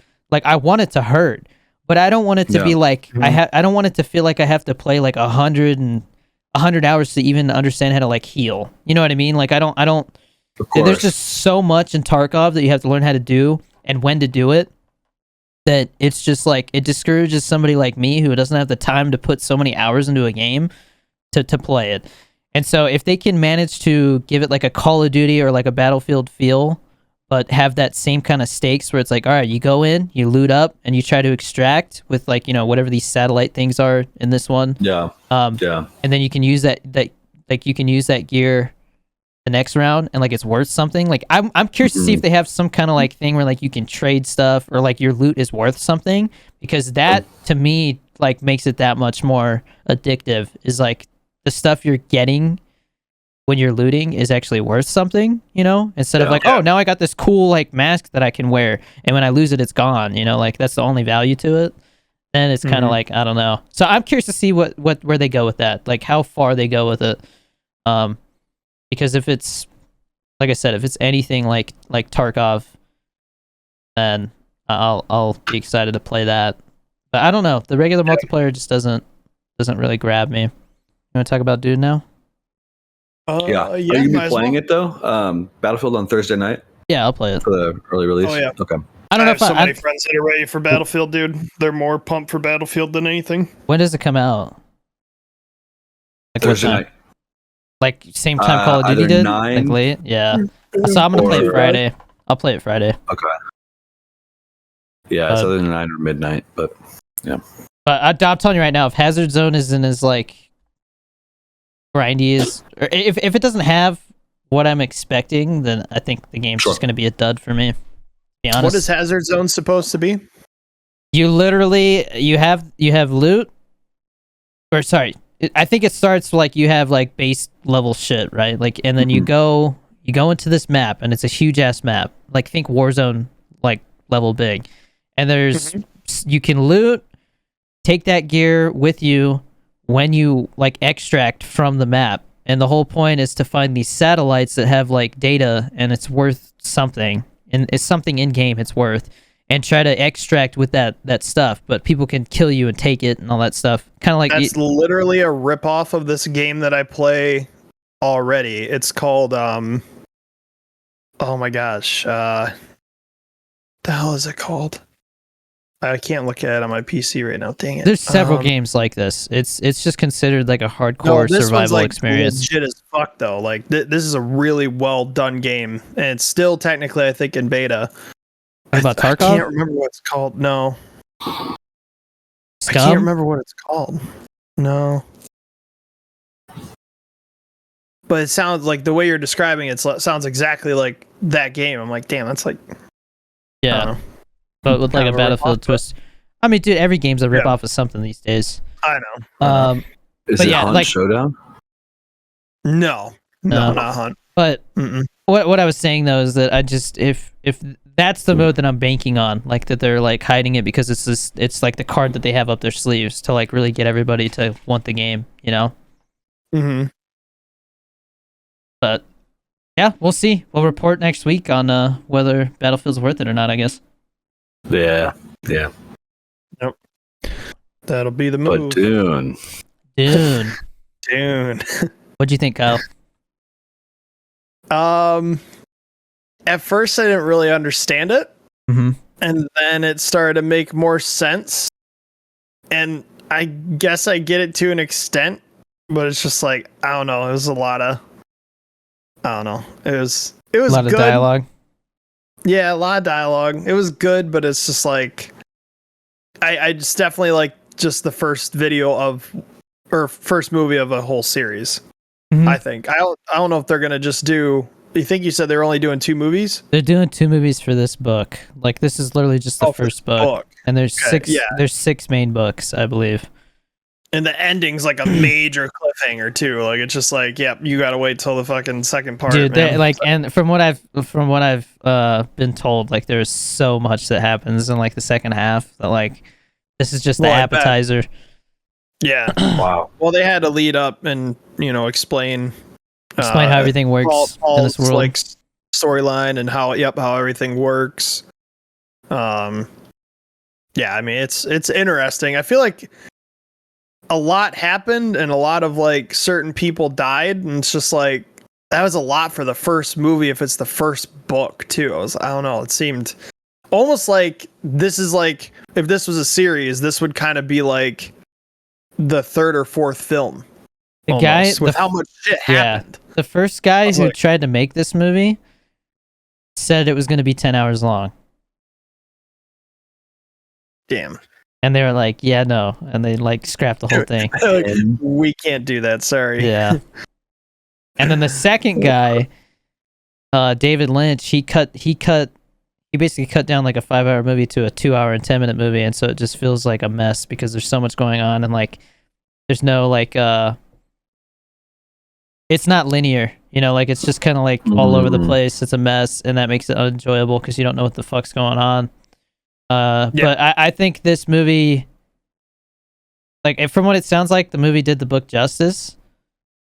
I want it to hurt, but I don't want it to be I don't want it to feel like I have to play 100 hours to even understand how to heal. You know what I mean? I don't. There's just so much in Tarkov that you have to learn how to do and when to do it. That it's just it discourages somebody like me who doesn't have the time to put so many hours into a game to play it. And so if they can manage to give it a Call of Duty or a Battlefield feel, but have that same kind of stakes where it's all right, you go in, you loot up, and you try to extract with whatever these satellite things are in this one. Yeah. And then you can use that you can use that gear the next round and it's worth something. I'm curious to see if they have some kind of thing where you can trade stuff or your loot is worth something, because that to me makes it that much more addictive. Is the stuff you're getting when you're looting is actually worth something, instead of oh, now I got this cool mask that I can wear, and when I lose it, it's gone, that's the only value to it. Then it's kind of I don't know. So I'm curious to see where they go with that, how far they go with it. Because if it's like I said, if it's anything like Tarkov, then I'll be excited to play that. But I don't know. The regular multiplayer just doesn't really grab me. You want to talk about Dune now? Yeah. Are you gonna be playing it though? Battlefield on Thursday night? Yeah, I'll play it for the early release. Oh yeah. Okay. I don't know if so many friends that are ready for Battlefield, dude. They're more pumped for Battlefield than anything. When does it come out? Thursday night. Same time Call of Duty did? 9? Late? Yeah. So I'm gonna play it Friday. I'll play it Friday. Okay. Yeah, it's either 9 or midnight, but yeah. But I'm telling you right now, if Hazard Zone isn't as grindy is, or if it doesn't have what I'm expecting, then I think the game's just going to be a dud for me. To be honest. What is Hazard Zone supposed to be? You literally you have loot, or sorry, I think it starts like you have like base level shit, right? Like, and then you go into this map, and it's a huge ass map, like think Warzone like level big, and there's you can loot, take that gear with you when you like extract from the map. And the whole point is to find these satellites that have like data and it's worth something. And it's something in game it's worth. And try to extract with that stuff. But people can kill you and take it and all that stuff. Kind of like that's literally a ripoff of this game that I play already. It's called oh my gosh. The hell is it called? I can't look at it on my PC right now. Dang it. There's several games like this. It's just considered like a hardcore survival experience. Legit as fuck though. Like this is a really well done game, and it's still technically I think in beta. About Tarkov? I can't remember what it's called. No. Scum? I can't remember what it's called. No. But it sounds like the way you're describing it sounds exactly like that game. I'm like, damn, that's like yeah. But with like a Battlefield twist. I mean, dude, every game's a ripoff of something these days. I know. Is it Hunt like, Showdown? No, not Hunt. But what I was saying though is that I just if that's the mode that I'm banking on, like that they're like hiding it because it's like the card that they have up their sleeves to like really get everybody to want the game, you know? But yeah, we'll see. We'll report next week on whether Battlefield's worth it or not, I guess. Yeah. Nope. That'll be the move. But Dune. What'd you think, Kyle? At first I didn't really understand it, and then it started to make more sense. And I guess I get it to an extent, but it's just like I don't know. It was a lot of It was a lot of dialogue. Yeah, a lot of dialogue. It was good, but it's just like I just definitely like just the first first movie of a whole series. I think I don't know if they're gonna just do. You think you said they're only doing 2 movies? They're doing 2 movies for this book. Like this is literally just the first book, and there's 6. Yeah. There's 6 main books, I believe. And the ending's like a major cliffhanger too. Like it's just like, yep, you gotta wait till the fucking second part. Dude, like, and from what I've been told, like there's so much that happens in like the second half that like this is just the appetizer. Yeah. Wow. Well, they had to lead up and explain how everything works in this world, like storyline and how everything works. Yeah, I mean it's interesting. I feel like a lot happened and a lot of like certain people died, and it's just like that was a lot for the first movie if it's the first book too. I don't know, it seemed almost like this is like if this was a series, this would kind of be like the 3rd or 4th film. The guy with how much shit happened. The first guy who tried to make this movie said it was going to be 10 hours long. Damn. And they were like, yeah, no. And they like scrapped the whole thing. We can't do that. Sorry. Yeah. And then the second guy, David Lynch, he basically cut down like a 5-hour movie to a 2-hour and 10-minute movie. And so it just feels like a mess because there's so much going on. And like, there's no like, it's not linear, like it's just kind of like all over the place. It's a mess. And that makes it unenjoyable because you don't know what the fuck's going on. But I think this movie, like from what it sounds like, the movie did the book justice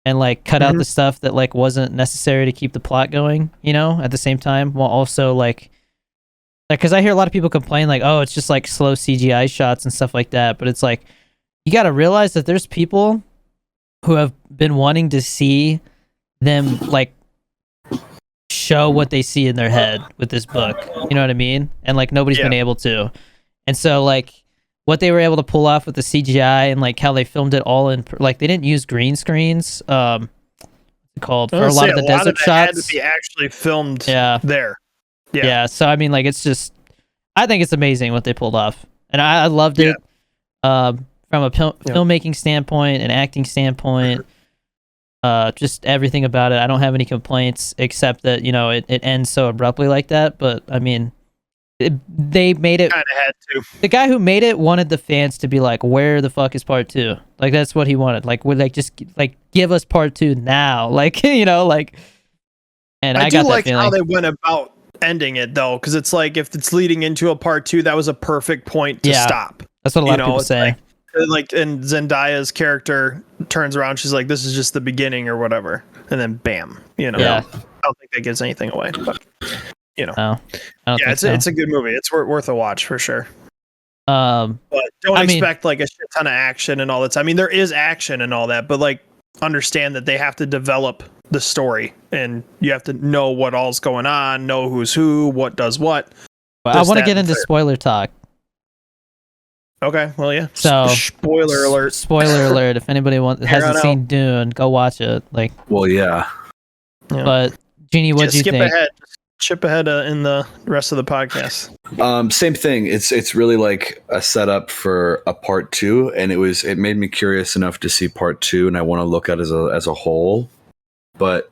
and like cut out the stuff that like wasn't necessary to keep the plot going, at the same time, while also like because I hear a lot of people complain like, oh, it's just like slow CGI shots and stuff like that. But it's like, you got to realize that there's people who have been wanting to see them like show what they see in their head with this book, you know what I mean? And like nobody's been able to. And so like what they were able to pull off with the CGI and like how they filmed it all in like they didn't use green screens for a lot of the desert shots had to be actually filmed there. Yeah, so I mean like it's just I think it's amazing what they pulled off. And I loved it from a filmmaking standpoint, an acting standpoint. Just everything about it. I don't have any complaints except that, you know, it ends so abruptly like that. But I mean, they made it. Kind of had to. The guy who made it wanted the fans to be like, "Where the fuck is part 2?" Like that's what he wanted. Like, would like just like give us part 2 now? Like, you know, like. And I do got like that feeling. how they went about ending it though, because it's like if it's leading into a part 2, that was a perfect point to stop. That's what a lot of people say. Like, and Zendaya's character turns around, she's like, "This is just the beginning," or whatever, and then bam, you know. Yeah. I don't think that gives anything away, but you know. No, I don't think so. It's a good movie. It's worth a watch for sure. But don't expect like a shit ton of action and all that. I mean, there is action and all that, but like understand that they have to develop the story and you have to know what all's going on, know who's who, what does what. I want to get into spoiler talk. Okay, well, yeah. So spoiler alert. Spoiler alert. If anybody hasn't seen Dune, go watch it. Like, well, yeah. But Jeannie, what do you think? Skip ahead in the rest of the podcast. Same thing. It's really like a setup for a part 2, and it made me curious enough to see part 2, and I want to look at it as a whole. But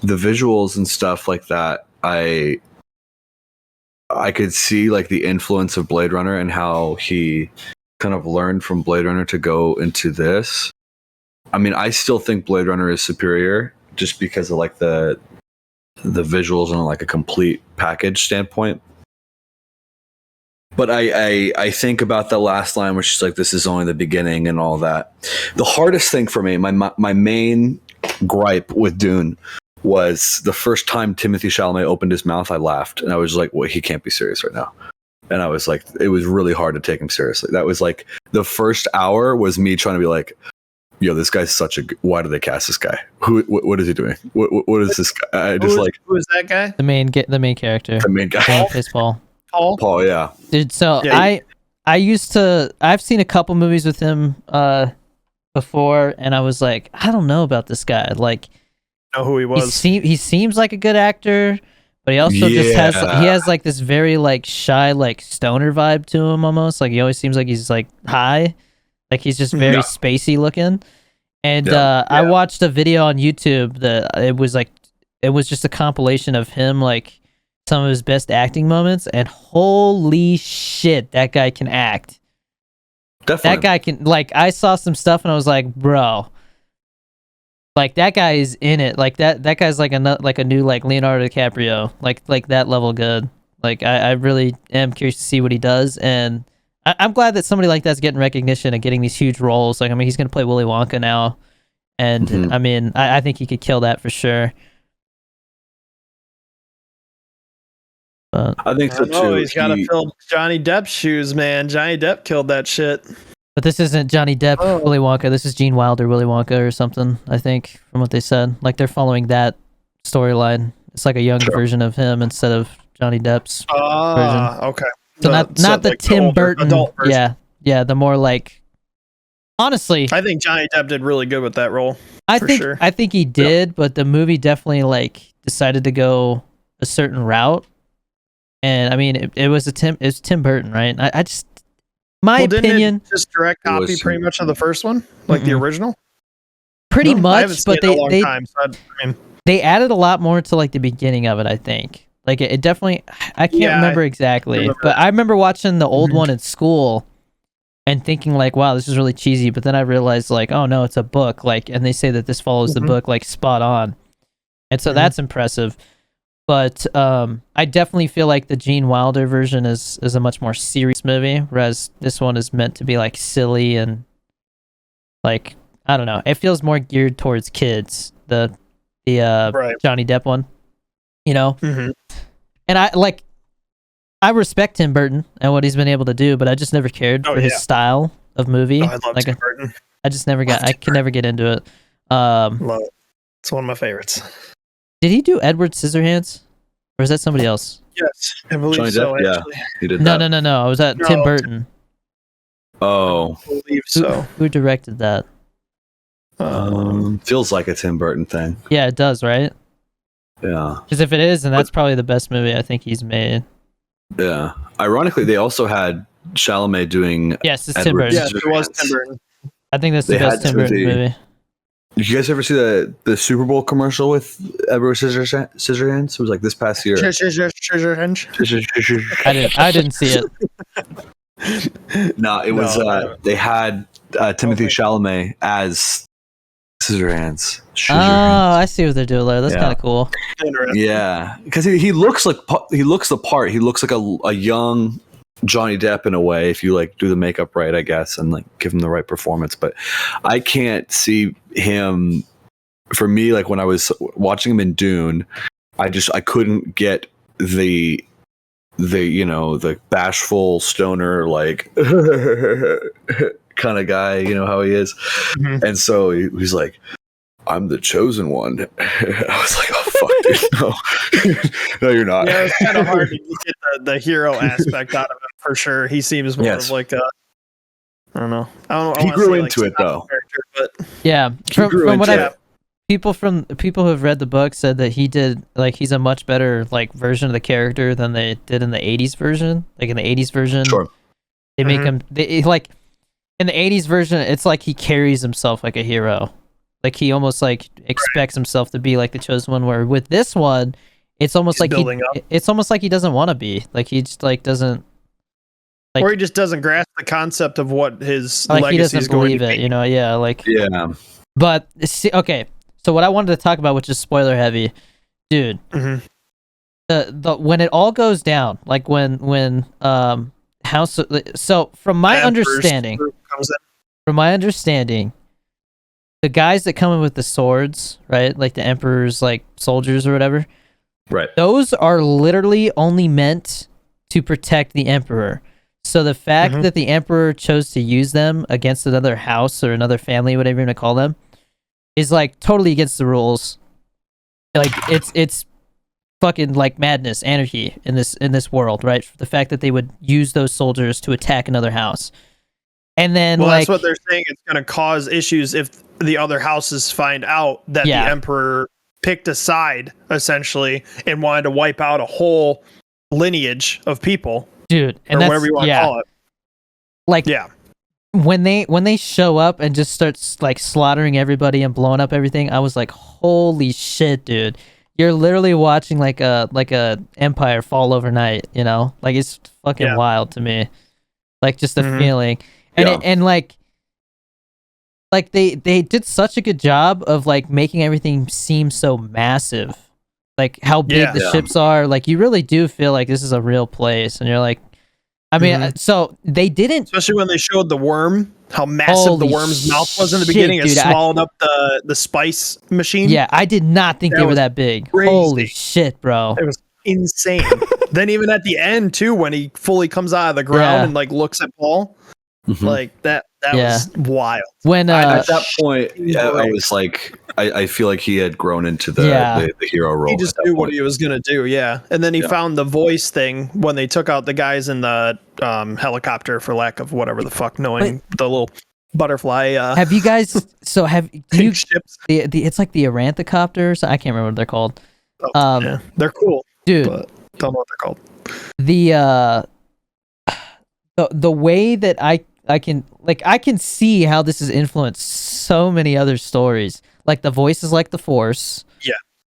the visuals and stuff like that, I could see like the influence of Blade Runner and how he kind of learned from Blade Runner to go into this. I mean, I still think Blade Runner is superior just because of like the visuals and like a complete package standpoint. But I think about the last line, which is like, "This is only the beginning," and all that. The hardest thing for me, my main gripe with Dune, was the first time Timothée Chalamet opened his mouth, I laughed, and I was like, "Well, he can't be serious right now." And I was like, it was really hard to take him seriously. That was like the first hour was me trying to be like, "Yo, this guy's such a. Why do they cast this guy? What is he doing? What is this guy?" I just who is that guy? The main character. The main guy. Is Paul. Paul, yeah. Dude, so yeah, I've seen a couple movies with him before, and I was like, I don't know about this guy. Like, know who he was. He seems like a good actor, but he also just has like this very like shy like stoner vibe to him almost. Like he always seems like he's like high. Like he's just very spacey looking. And I watched a video on YouTube that it was just a compilation of him like some of his best acting moments, and holy shit, that guy can act. Definitely. That guy can, like, I saw some stuff and I was like, bro, like that guy is in it. Like that guy's like a new like Leonardo DiCaprio, like that level good. Like I really am curious to see what he does, and I'm glad that somebody like that's getting recognition and getting these huge roles. Like, I mean, he's gonna play Willy Wonka now, and I mean, I think he could kill that for sure. But I think so too. He's got to fill Johnny Depp's shoes, man. Johnny Depp killed that shit. But this isn't Johnny Depp Willy Wonka. This is Gene Wilder Willy Wonka or something, I think, from what they said. Like, they're following that storyline. It's like a younger version of him instead of Johnny Depp's version. Okay. So not the like Tim Burton adult version. Yeah, the more like, honestly, I think Johnny Depp did really good with that role. I think he did, but the movie definitely like decided to go a certain route. And I mean, it was Tim Burton, right? I just, my opinion, didn't it just direct copy pretty much of the first one, like the original. Pretty much, but they added a lot more to like the beginning of it. I think, like it definitely. I can't remember exactly, but I remember watching the old one in school and thinking like, "Wow, this is really cheesy." But then I realized like, "Oh no, it's a book." Like, and they say that this follows the book like spot on, and so that's impressive. But I definitely feel like the Gene Wilder version is a much more serious movie, whereas this one is meant to be like silly and like, I don't know. It feels more geared towards kids. The Johnny Depp one, you know. And I respect Tim Burton and what he's been able to do, but I just never cared for his style of movie. I love Tim Burton. I just never got. I can never get into it. Love it. It's one of my favorites. Did he do Edward Scissorhands, or is that somebody else? Yes, I believe Johnny so. Depp, actually, he did. No. I was at Tim Burton. Oh, I believe so. Who directed that? Feels like a Tim Burton thing. Yeah, it does, right? Yeah. Because if it is, then that's probably the best movie I think he's made. Yeah. Ironically, they also had Chalamet doing. Yes, it's Tim Burton. Yes, it was Tim Burton. I think that's the best Tim Burton movie. Did you guys ever see the Super Bowl commercial with Edward Scissorhands? It was like this past year. I didn't see it. No, it was. They had Timothy Chalamet as Scissorhands. Oh, I see what they're doing there. That's kind of cool. Yeah, because he looks the part. He looks like a young Johnny Depp in a way, if you like do the makeup right, I guess, and like give him the right performance. But I can't see him. For me, like when I was watching him in Dune, I couldn't get the bashful stoner like kind of guy, you know how he is. Mm-hmm. And so he's like, I'm the chosen one. I was like, oh fuck, dude, no, you're not. Yeah, it's kind of hard to get the hero aspect out of him for sure. He seems more of like a, I don't know. He grew into it though. But yeah, from what people who have read the book said that he did like he's a much better like version of the character than they did in the 80s version. Like in the 80s version, sure. They make him like in the 80s version, it's like he carries himself like a hero. Like he almost like expects himself to be like the chosen one. Where with this one, it's almost like it's almost like he doesn't want to be. Like he just like doesn't. Like, or he just doesn't grasp the concept of what his like legacy he doesn't is going believe to it. be. You know, yeah, like yeah. But see, okay, so what I wanted to talk about, which is spoiler heavy, dude. Mm-hmm. The when it all goes down, like when House. So from my understanding, the guys that come in with the swords, right? Like the Emperor's like soldiers or whatever. Right. Those are literally only meant to protect the Emperor. So the fact that the Emperor chose to use them against another house or another family, whatever you want to call them, is like totally against the rules. Like it's fucking like madness, anarchy in this world, right? The fact that they would use those soldiers to attack another house. And then that's what they're saying. It's going to cause issues if the other houses find out that the Emperor picked a side, essentially, and wanted to wipe out a whole lineage of people. Dude, and or whatever you want to call it. Like, when they show up and just starts like slaughtering everybody and blowing up everything, I was like, holy shit, dude. You're literally watching like a empire fall overnight, you know? Like, it's fucking wild to me. Like, just the feeling. And like they did such a good job of like making everything seem so massive, like how big the ships are. Like you really do feel like this is a real place, and you're like, I mean, so they didn't, especially when they showed the worm, how massive the worm's mouth was in the beginning. It swallowed up the spice machine. Yeah, I did not think they were that big. Crazy. Holy shit, bro! It was insane. Then even at the end too, when he fully comes out of the ground and like looks at Paul. Like that was wild. When at that point, I was like, I feel like he had grown into the hero role. He just knew what he was gonna do, and then he found the voice thing when they took out the guys in the helicopter, for lack of whatever the fuck, knowing the little butterfly. Have you guys? So have you? Ships. It's like the Aranthocopters. I can't remember what they're called. They're cool, dude. But don't know what they're called. The way that I can see how this has influenced so many other stories. Like the voices, like the Force. Yeah.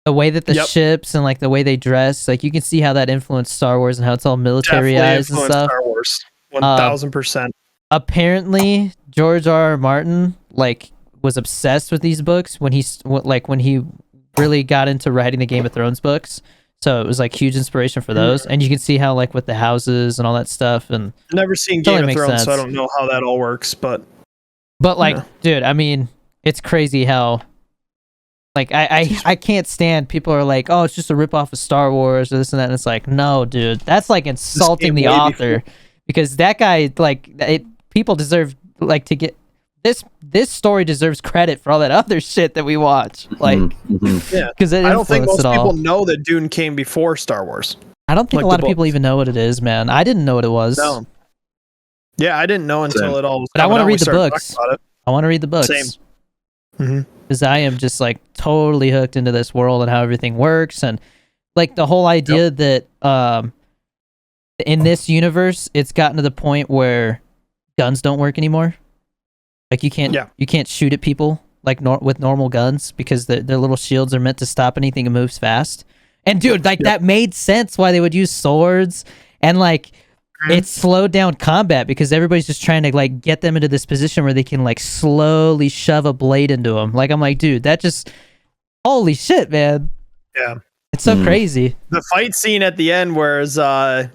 The way that the ships and like the way they dress, like you can see how that influenced Star Wars and how it's all militarized and stuff. Star Wars, 1000%. Apparently, George R.R. Martin like was obsessed with these books when he really got into writing the Game of Thrones books. So it was like huge inspiration for those, and you can see how like with the houses and all that stuff. And never seen Game of Thrones, so I don't know how that all works. But like, dude, I mean, it's crazy how like I can't stand people are like, oh, it's just a ripoff of Star Wars or this and that. And it's like, no, dude, that's like insulting the author because that guy people deserve like to get. This story deserves credit for all that other shit that we watch, like, because I don't think most people know that Dune came before Star Wars. I don't think a lot of people even know what it is, man. I didn't know what it was. No. Yeah, I didn't know until it all was. But I want to read the books. I want to read the books. Same. Because I am just like totally hooked into this world and how everything works, and like the whole idea that in this universe, it's gotten to the point where guns don't work anymore. Like you can't shoot at people like with normal guns because their little shields are meant to stop anything that moves fast. And dude, like that made sense why they would use swords, and like it slowed down combat because everybody's just trying to like get them into this position where they can like slowly shove a blade into them. Like I'm like, dude, that just holy shit, man. Yeah. It's so crazy. The fight scene at the end where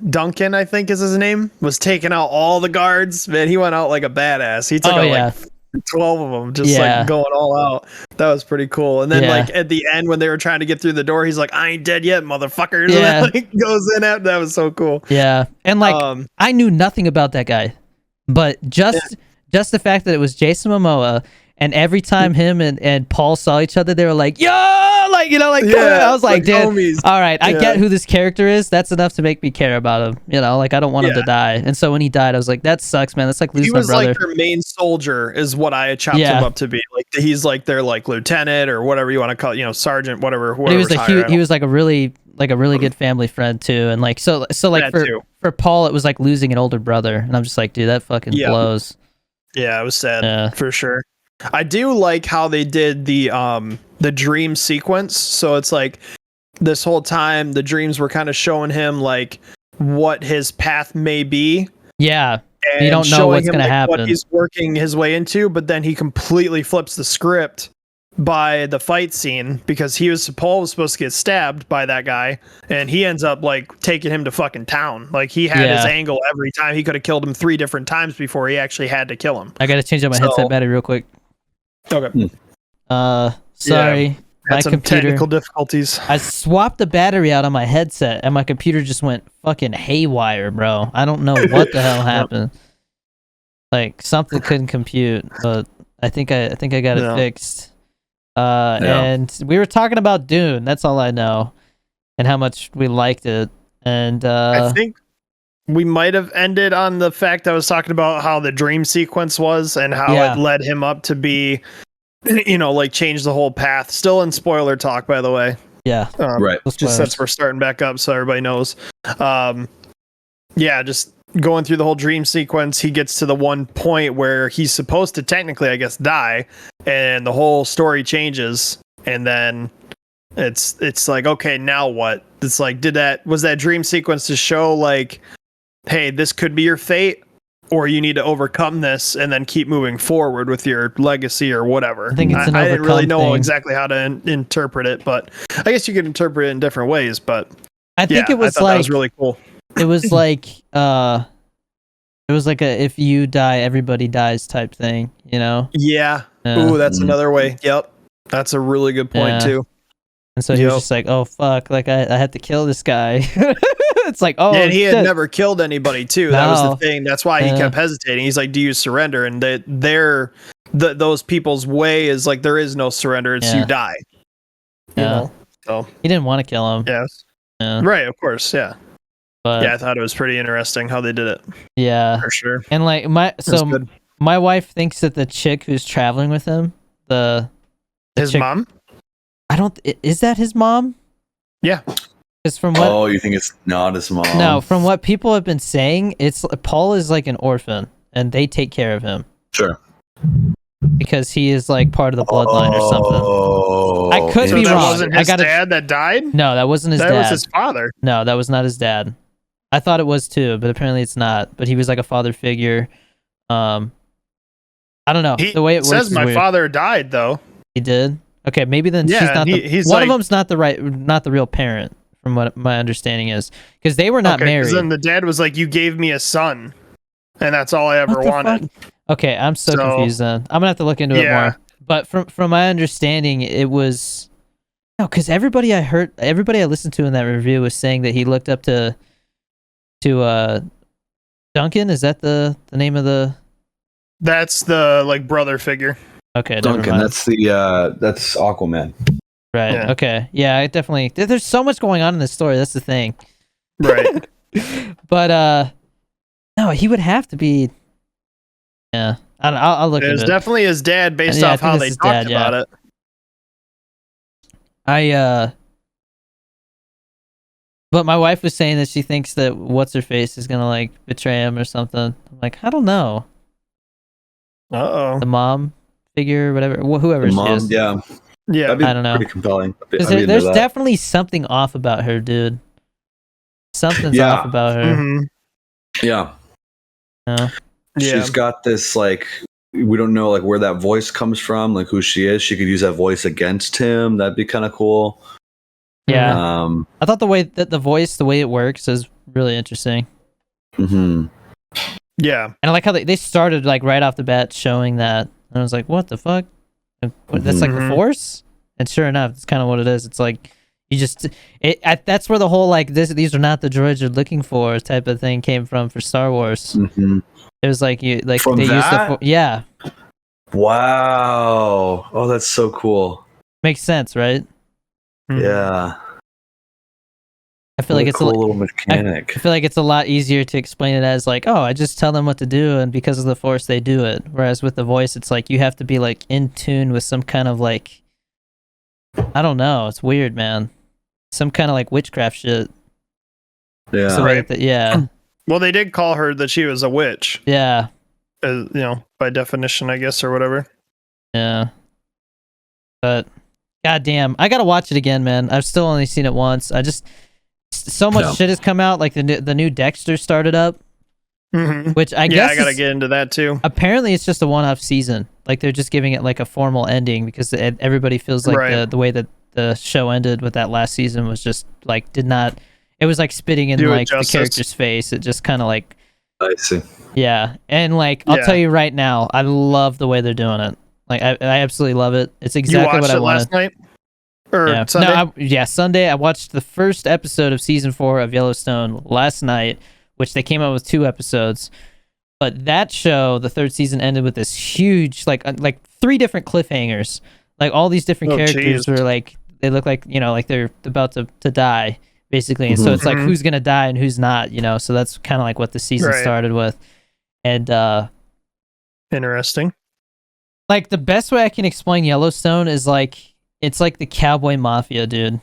Duncan, I think is his name, was taking out all the guards. Man, he went out like a badass. He took out like 12 of them, just like going all out. That was pretty cool. And then like at the end when they were trying to get through the door, he's like, "I ain't dead yet, motherfuckers." Yeah. And then, like, goes in at that was so cool. Yeah. And like I knew nothing about that guy, but just the fact that it was Jason Momoa, and every time him and Paul saw each other, they were like, "Yo!" Like, you know, like, I was like, dude, homies. All right, I get who this character is. That's enough to make me care about him. You know, like, I don't want him to die. And so when he died, I was like, that sucks, man. That's like losing my brother. He was like their main soldier is what I had chopped him up to be. Like, he's like their like lieutenant or whatever you want to call it, you know, sergeant, whatever. He was like, he was like a really good family friend too. And like, so like for Paul, it was like losing an older brother. And I'm just like, dude, that fucking blows. Yeah, it was sad for sure. I do like how they did the dream sequence. So it's like this whole time the dreams were kind of showing him like what his path may be. Yeah. And you don't know what's going to happen. What he's working his way into, but then he completely flips the script by the fight scene because Paul was supposed to get stabbed by that guy, and he ends up like taking him to fucking town. Like he had his angle every time. He could have killed him 3 different times before he actually had to kill him. I got to change out my headset battery real quick. Okay. Sorry. My some computer, technical difficulties. I swapped the battery out on my headset, and my computer just went fucking haywire, bro. I don't know what the hell happened. Like something couldn't compute, but I think I got it fixed. And we were talking about Dune. That's all I know, and how much we liked it. And I think we might have ended on the fact I was talking about how the dream sequence was and how it led him up to be, you know, like change the whole path. Still in spoiler talk, by the way. Yeah. Right. Just since we're starting back up, so everybody knows. Just going through the whole dream sequence, he gets to the one point where he's supposed to technically, I guess, die, and the whole story changes, and then it's like, okay, now what? It's like, was that dream sequence to show like, hey, this could be your fate, or you need to overcome this and then keep moving forward with your legacy or whatever. I think it's I didn't really know exactly how to interpret it, but I guess you could interpret it in different ways. But I think it was like, that was really cool. It was like a if you die, everybody dies type thing, you know? Yeah. Ooh, that's another way. Yep. That's a really good point too. And so he was just like, oh fuck, like I have to kill this guy. It's like, oh, and he had never killed anybody too. That was the thing. That's why he kept hesitating. He's like, do you surrender? And those people's way is like, there is no surrender. It's you die. You know? So he didn't want to kill him. Yes. Yeah. Right. Of course. Yeah. But I thought it was pretty interesting how they did it. Yeah, for sure. And like my wife thinks that the chick who's traveling with him, his chick, mom. Is that his mom? Yeah. From what, you think it's not his mom? No, from what people have been saying, Paul is like an orphan, and they take care of him. Sure. Because he is like part of the bloodline or something. I could be wrong. Wasn't his dad that died? No, that wasn't his dad. That was his father. No, that was not his dad. I thought it was too, but apparently it's not. But he was like a father figure. I don't know. The way it says my father died, though. He did. Okay, maybe then she's not. One of them's not the real parent, from what my understanding is, because they were not married. Then the dad was like, "You gave me a son, and that's all I ever wanted." Okay, I'm so confused. Then I'm gonna have to look into it more. But from my understanding, it was because everybody I listened to in that review was saying that he looked up to Duncan. Is that the name of the? That's the like brother figure. Okay, Duncan. That's that's Aquaman. Right. Yeah. Okay. Yeah, I definitely. There's so much going on in this story. That's the thing. Right. But no, he would have to be. Yeah, I'll look. It was definitely his dad, based off how they talked about it. But my wife was saying that she thinks that what's her face is gonna like betray him or something. I'm like, I don't know. The mom figure, whatever, whoever she Mom, is. yeah. Yeah, That'd be I don't know. pretty compelling. There's definitely something off about her, dude. Something's off about her. Mm-hmm. Yeah. Yeah. She's got this, like, we don't know, like, where that voice comes from, like, who she is. She could use that voice against him. That'd be kind of cool. Yeah. I thought the way that the voice, the way it works is really interesting. Mm-hmm. Yeah. And I like how they started, like, right off the bat showing that. And I was like, what the fuck? That's like the Force? And sure enough, it's kind of what it is. It's like, you just... that's where the whole, like, these are not the droids you're looking for type of thing came from for Star Wars. Mm-hmm. It was like, they used that? yeah. Wow. Oh, that's so cool. Makes sense, right? Yeah. I feel like it's a little mechanic. I feel like it's a lot easier to explain it as like, oh, I just tell them what to do, and because of the Force, they do it. Whereas with the voice, it's like you have to be like in tune with some kind of like, I don't know, it's weird, man. Some kind of like witchcraft shit. Yeah. So right. Yeah. Well, they did call her that she was a witch. Yeah. You know, by definition, I guess, or whatever. Yeah. But goddamn, I gotta watch it again, man. I've still only seen it once. So much shit has come out. Like the new Dexter started up, which I guess I gotta get into that too. Apparently, it's just a one-off season. Like they're just giving it like a formal ending because everybody feels like the way that the show ended with that last season was just like it was like spitting in like the character's face. It just kind of like, I see. Yeah, and like I'll tell you right now, I love the way they're doing it. Like I absolutely love it. It's exactly what I wanted. Last night? Or Sunday? No, Sunday. I watched the first episode of season 4 of Yellowstone last night, which they came out with 2 episodes. But that show, the 3rd season, ended with this huge, like 3 different cliffhangers. Like all these different characters were like, they look like, you know, like they're about to die, basically. And so it's like who's gonna die and who's not, you know. So that's kind of like what the season started with. And interesting. Like the best way I can explain Yellowstone is like it's like the cowboy mafia, dude.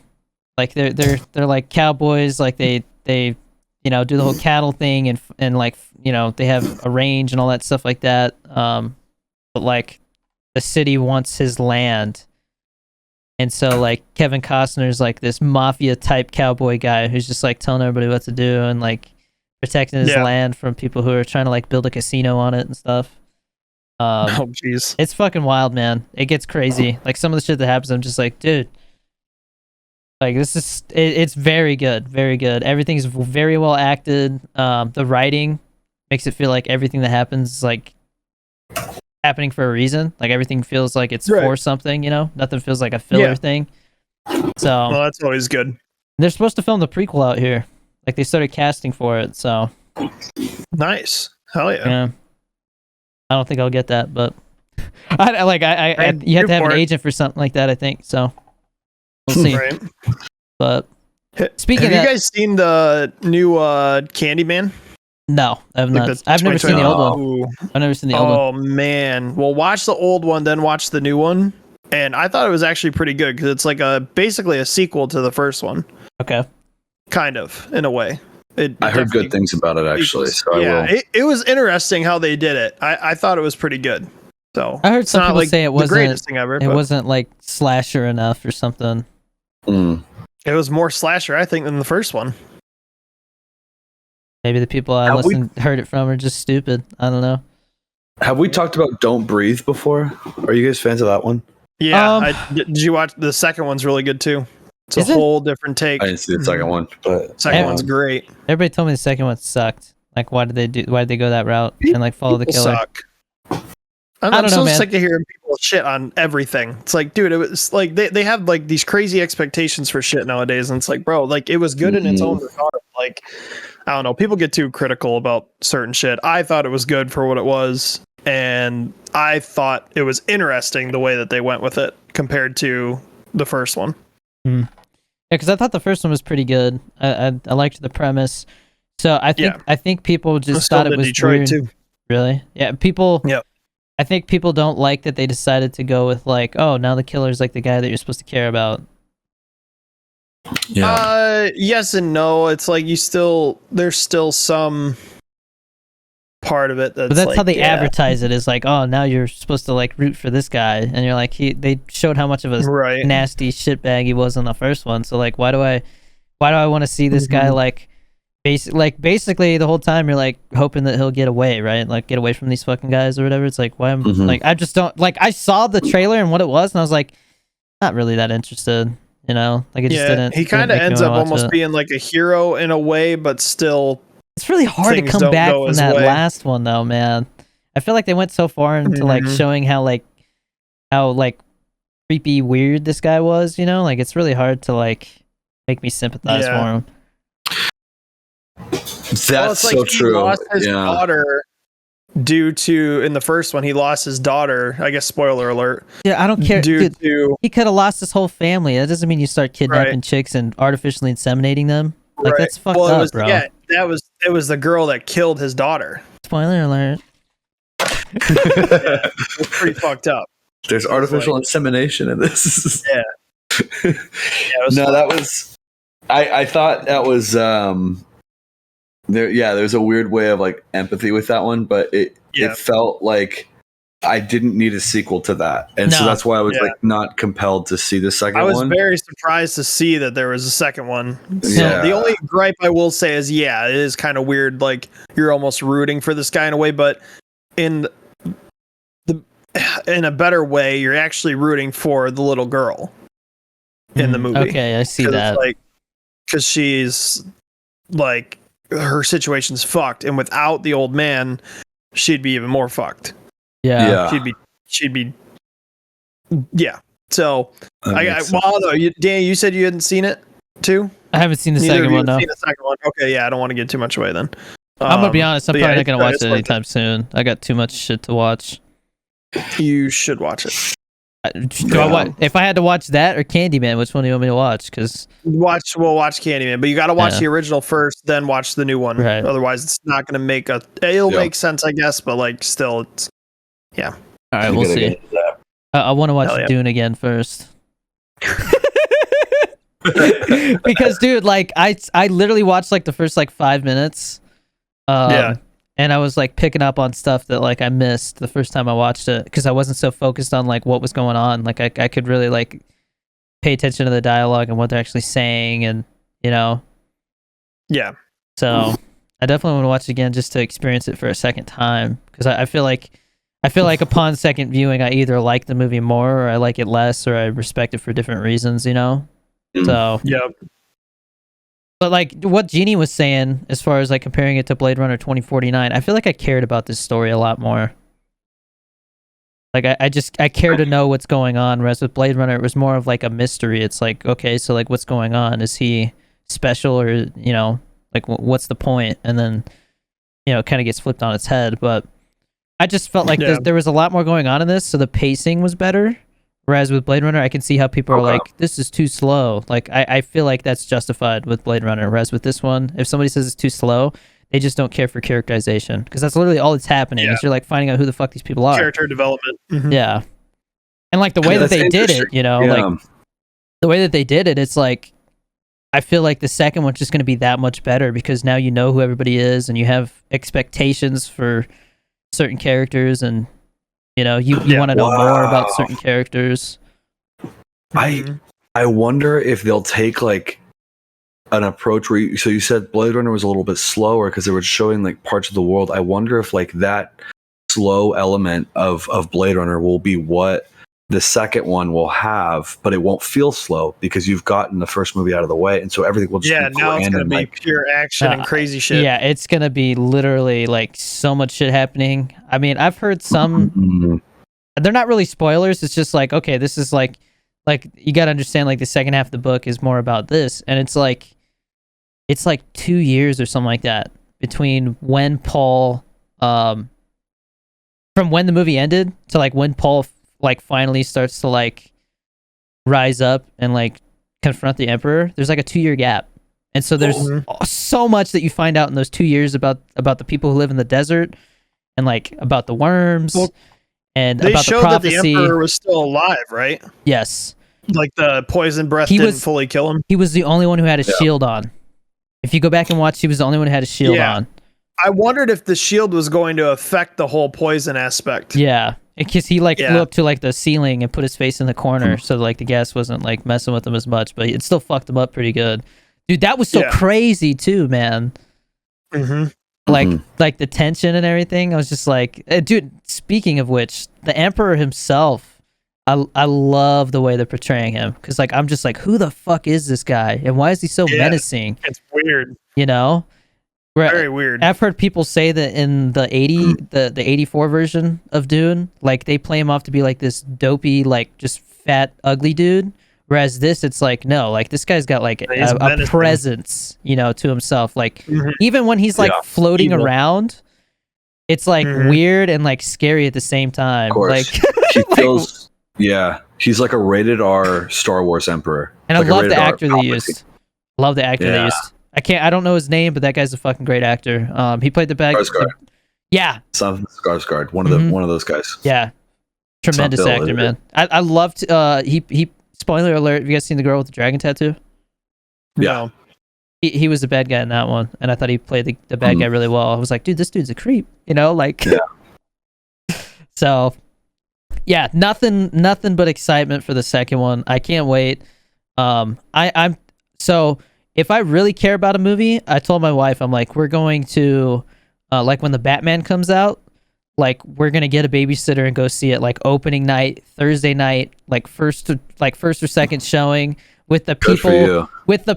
Like they're like cowboys, like they you know do the whole cattle thing and like you know they have a range and all that stuff like that. But like the city wants his land, and so like Kevin Costner's like this mafia type cowboy guy who's just like telling everybody what to do and like protecting his land from people who are trying to like build a casino on it and stuff. Oh jeez, it's fucking wild, man. It gets crazy. Like some of the shit that happens, I'm just like, dude. Like this is, it's very good, very good. Everything's very well acted. The writing makes it feel like everything that happens is like happening for a reason. Like everything feels like it's for something. You know, nothing feels like a filler thing. So well, that's always good. They're supposed to film the prequel out here. Like they started casting for it. So nice, hell yeah. I don't think I'll get that, but I you have to have an agent for something like that, I think. So we'll see. Right. But speaking have of that, you guys seen the new Candyman? No, I have not. I've never seen the old one. I've never seen the old one. Oh man. Well, watch the old one, then watch the new one. And I thought it was actually pretty good because it's like basically a sequel to the first one. Okay. Kind of, in a way. I heard good things about it actually. So it was interesting how they did it. I thought it was pretty good. So I heard some people say it wasn't the greatest thing ever. It wasn't like slasher enough or something. Mm. It was more slasher, I think, than the first one. Maybe the people I heard it from are just stupid. I don't know. Have we talked about Don't Breathe before? Are you guys fans of that one? Yeah. Did you watch the second one's really good too? It's a whole different take. I didn't see the second one, but second one's great. Everybody told me the second one sucked. Like, why did they go that route and like follow the killer? Suck. I'm so sick of hearing people shit on everything. It's like, dude, it was like they have like these crazy expectations for shit nowadays, and it's like, bro, like it was good in its own regard. Like, I don't know, people get too critical about certain shit. I thought it was good for what it was, and I thought it was interesting the way that they went with it compared to the first one. Yeah, because I thought the first one was pretty good. I liked the premise. So I think people just thought it was Detroit weird. too. Really? Yeah, people. Yep. I think people don't like that they decided to go with like, oh, now the killer's like the guy that you're supposed to care about. Yeah. Yes and no. It's like there's still some part of it. But that's how they advertise it, is like, oh, now you're supposed to like root for this guy, and you're like, they showed how much of a nasty shitbag he was in the first one. So like, why do I want to see this guy like basically the whole time you're like hoping that he'll get away, right? Like get away from these fucking guys or whatever. It's like, why am like, I just don't like, I saw the trailer and what it was and I was like, not really that interested, you know? Like it just didn't. He kind of ends up almost being like a hero in a way, but still it's really hard to come back from that last one though, man. I feel like they went so far into like showing how creepy weird this guy was, you know? Like it's really hard to like make me sympathize for him. That's so true. He lost his daughter due to, in the first one, he lost his daughter. I guess spoiler alert. Yeah, I don't care. Dude, he could have lost his whole family. That doesn't mean you start kidnapping chicks and artificially inseminating them. Like that's fucked up, bro. Yeah, it was the girl that killed his daughter. Spoiler alert. It's pretty fucked up. There's artificial insemination in this. Yeah. That was. I thought that was. There's a weird way of like empathy with that one, but it felt like I didn't need a sequel to that, and so that's why I was like not compelled to see the second one. I was very surprised to see that there was a second one. So the only gripe I will say is, it is kind of weird. Like you're almost rooting for this guy in a way, but in a better way, you're actually rooting for the little girl in the movie. Okay, I see that. Like, because she's like, her situation's fucked, and without the old man, she'd be even more fucked. Yeah. She'd be. Yeah. So Dan, you said you hadn't seen it too. I haven't seen the second one. No. Seen the second one. Okay, I don't want to give too much away then. I'm gonna be honest. I'm probably not gonna watch it anytime soon. I got too much shit to watch. You should watch it. If I had to watch that or Candyman, which one do you want me to watch? Because we'll watch Candyman, but you got to watch the original first, then watch the new one. Right. Otherwise, it's not going to make it'll make sense, I guess, but like still, it's All right, we'll see. I want to watch Dune again first. Because, dude, like I literally watched like the first like 5 minutes. And I was like picking up on stuff that like I missed the first time I watched it because I wasn't so focused on like what was going on. Like I could really like pay attention to the dialogue and what they're actually saying, and you know. Yeah. So I definitely want to watch it again just to experience it for a second time, because I feel like upon second viewing I either like the movie more or I like it less, or I respect it for different reasons, you know. So But like what Jeannie was saying, as far as like comparing it to Blade Runner 2049, I feel like I cared about this story a lot more. Like I care to know what's going on, whereas with Blade Runner it was more of like a mystery. It's like, okay, so like what's going on? Is he special, or you know, like what's the point? And then you know, it kind of gets flipped on its head. But I just felt like there was a lot more going on in this, so the pacing was better. Whereas with Blade Runner, I can see how people are like, this is too slow. Like, I feel like that's justified with Blade Runner. Whereas with this one, if somebody says it's too slow, they just don't care for characterization. Because that's literally all that's happening. Is you're like finding out who the fuck these people are. Character development. Mm-hmm. Yeah. And like the way that they did it, you know, like the way that they did it, it's like, I feel like the second one's just going to be that much better because now you know who everybody is and you have expectations for certain characters, and you know, you want to know more about certain characters. I wonder if they'll take like an approach where so you said Blade Runner was a little bit slower because they were showing like parts of the world. I wonder if like that slow element of Blade Runner will be what the second one will have, but it won't feel slow because you've gotten the first movie out of the way, and so everything will just be now it's gonna be like, pure action and crazy shit. Yeah, it's gonna be literally like so much shit happening. I mean, I've heard some. They're not really spoilers. It's just like, okay, this is like you gotta understand like the second half of the book is more about this, and it's like 2 years or something like that between when Paul, from when the movie ended to like when Paul like finally starts to like rise up and like confront the Emperor. There's like a 2-year gap, and so there's so much that you find out in those 2 years about the people who live in the desert, and like about the worms, and about the prophecy. They showed that the Emperor was still alive, right? Yes. Like the poison breath didn't fully kill him. He was the only one who had a shield on. If you go back and watch, he was the only one who had a shield on. I wondered if the shield was going to affect the whole poison aspect. Yeah, because he like flew up to like the ceiling and put his face in the corner, so like the gas wasn't like messing with him as much, but it still fucked him up pretty good. Dude, that was so crazy too, man. Like the tension and everything. I was just like, dude. Speaking of which, the Emperor himself. I love the way they're portraying him, because like I'm just like, who the fuck is this guy, and why is he so menacing? It's weird, you know. Very weird. I've heard people say that in the 84 version of Dune, like they play him off to be like this dopey, like just fat, ugly dude. Whereas this, it's like, no, like this guy's got like a presence, you know, to himself. Like even when he's like floating around, it's like weird and like scary at the same time. Of course. Like he feels, he's like a rated R Star Wars Emperor. And like I love the actor they used. Love the actor they used. I don't know his name, but that guy's a fucking great actor. He played the bad. Yeah. Something Skarsgård, one of those guys. Yeah. Tremendous actor, man. I loved he spoiler alert, have you guys seen the girl with the dragon tattoo? Yeah. He was the bad guy in that one, and I thought he played the bad guy really well. I was like, dude, this dude's a creep, you know, like So yeah, nothing but excitement for the second one. I can't wait. I'm so if I really care about a movie, I told my wife, I'm like, we're going to like when the Batman comes out, like we're gonna get a babysitter and go see it like opening night, Thursday night, like first or second showing with the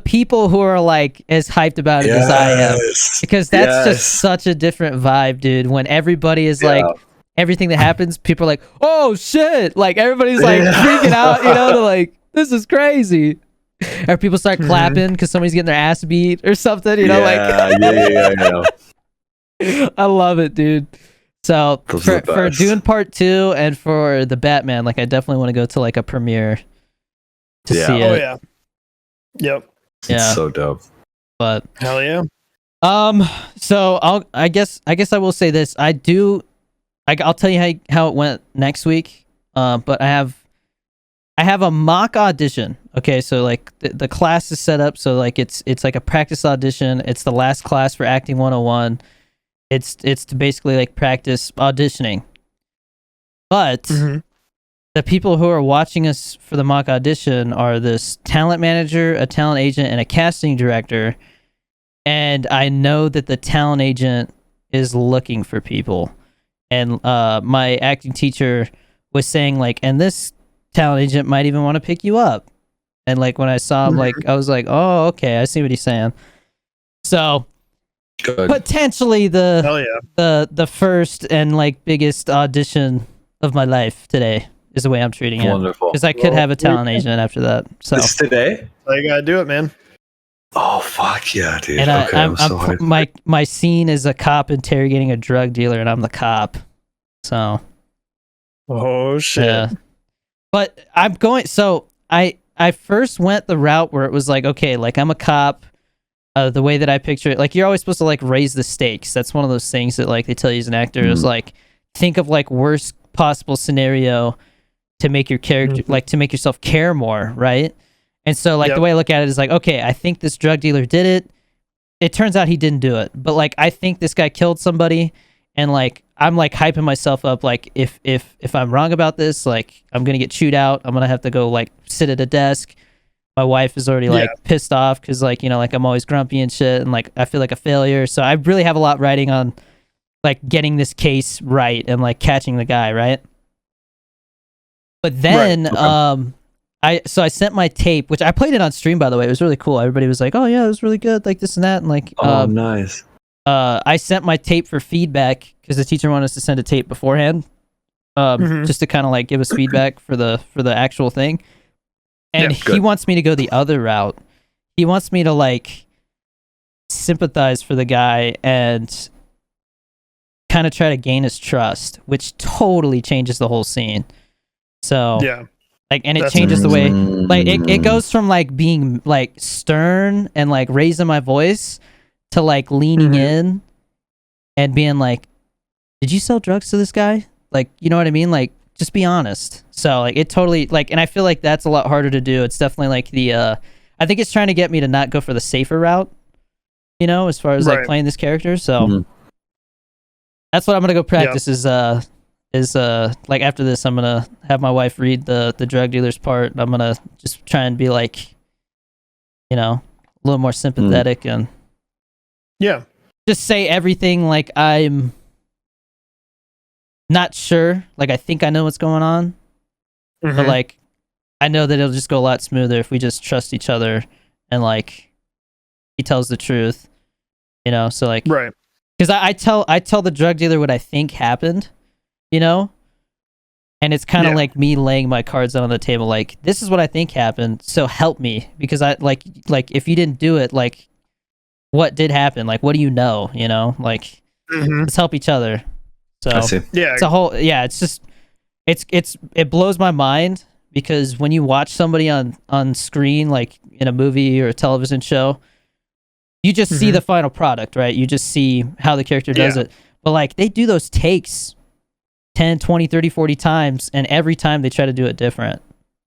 people who are like as hyped about it as I am, because that's just such a different vibe, dude. When everybody is like, everything that happens, people are like, oh shit, like everybody's like freaking out, you know, they're like, this is crazy. Or people start clapping because somebody's getting their ass beat or something, you know, I love it, dude. So for Dune Part 2 and for the Batman, like I definitely want to go to like a premiere to see it. Oh yeah. Yep. Yeah. It's so dope. But hell yeah. So I guess I will say this. I'll tell you how it went next week. But I have a mock audition. Okay, so like the class is set up so like it's like a practice audition. It's the last class for Acting 101. It's to basically like practice auditioning. But the people who are watching us for the mock audition are this talent manager, a talent agent, and a casting director. And I know that the talent agent is looking for people. And my acting teacher was saying like, and this talent agent might even want to pick you up. And like when I saw him, like I was like, oh, okay, I see what he's saying. So potentially the first and like biggest audition of my life today is the way I'm treating it. Wonderful. Because I could have a talent agent after that. So it's today. So you gotta do it, man. Oh fuck yeah, dude. And okay, I'm so hyped. my scene is a cop interrogating a drug dealer, and I'm the cop. So. Oh shit. Yeah. But I'm going. So I first went the route where it was like, okay, like I'm a cop. The way that I picture it, like you're always supposed to like raise the stakes. That's one of those things that like they tell you as an actor is like think of like worst possible scenario to make your character like to make yourself care more, right? And so like the way I look at it is like, okay, I think this drug dealer did it. It turns out he didn't do it, but like I think this guy killed somebody, and like I'm like hyping myself up. Like if I'm wrong about this, like I'm gonna get chewed out. I'm gonna have to go like sit at a desk. My wife is already like pissed off because like, you know, like I'm always grumpy and shit, and like I feel like a failure. So I really have a lot riding on like getting this case right and like catching the guy, right? But then I sent my tape, which I played it on stream, by the way. It was really cool. Everybody was like, oh yeah, it was really good, like this and that, and like nice. I sent my tape for feedback because the teacher wanted us to send a tape beforehand, just to kind of like give us feedback for the actual thing. And he wants me to go the other route. He wants me to like sympathize for the guy and kind of try to gain his trust, which totally changes the whole scene. So like, and it changes the way like it goes from like being like stern and like raising my voice to like leaning in and being like, did you sell drugs to this guy? Like, you know what I mean? Like, just be honest. So like it totally like, and I feel like that's a lot harder to do. It's definitely like I think it's trying to get me to not go for the safer route, you know, as far as like playing this character. So That's what I'm gonna go practice. Is like after this, I'm gonna have my wife read the drug dealer's part. I'm gonna just try and be like, a little more sympathetic and just say everything like I'm not sure. Like I think I know what's going on, but like I know that it'll just go a lot smoother if we just trust each other and like he tells the truth, So like, right? Because I tell the drug dealer what I think happened, and it's kind of like me laying my cards out on the table, like this is what I think happened, so help me, because I like if you didn't do it, like what did happen, like what do you know, like let's help each other. So it's a whole it's just it blows my mind, because when you watch somebody on screen, like in a movie or a television show, you just see the final product, right? You just see how the character does it. But like they do those takes 10, 20, 30, 40 times, and every time they try to do it different,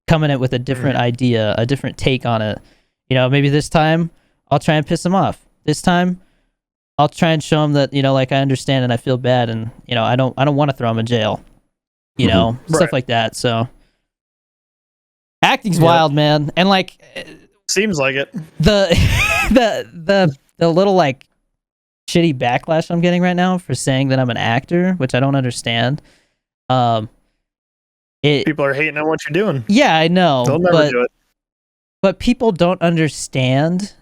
coming in with a different idea, a different take on it. Maybe this time I'll try and piss him off. This time I'll try and show him that, like I understand and I feel bad, and I don't want to throw him in jail. Stuff like that. So acting's wild, man. And like seems like it. The little like shitty backlash I'm getting right now for saying that I'm an actor, which I don't understand. People are hating on what you're doing. Yeah, I know. They'll never do it. But people don't understand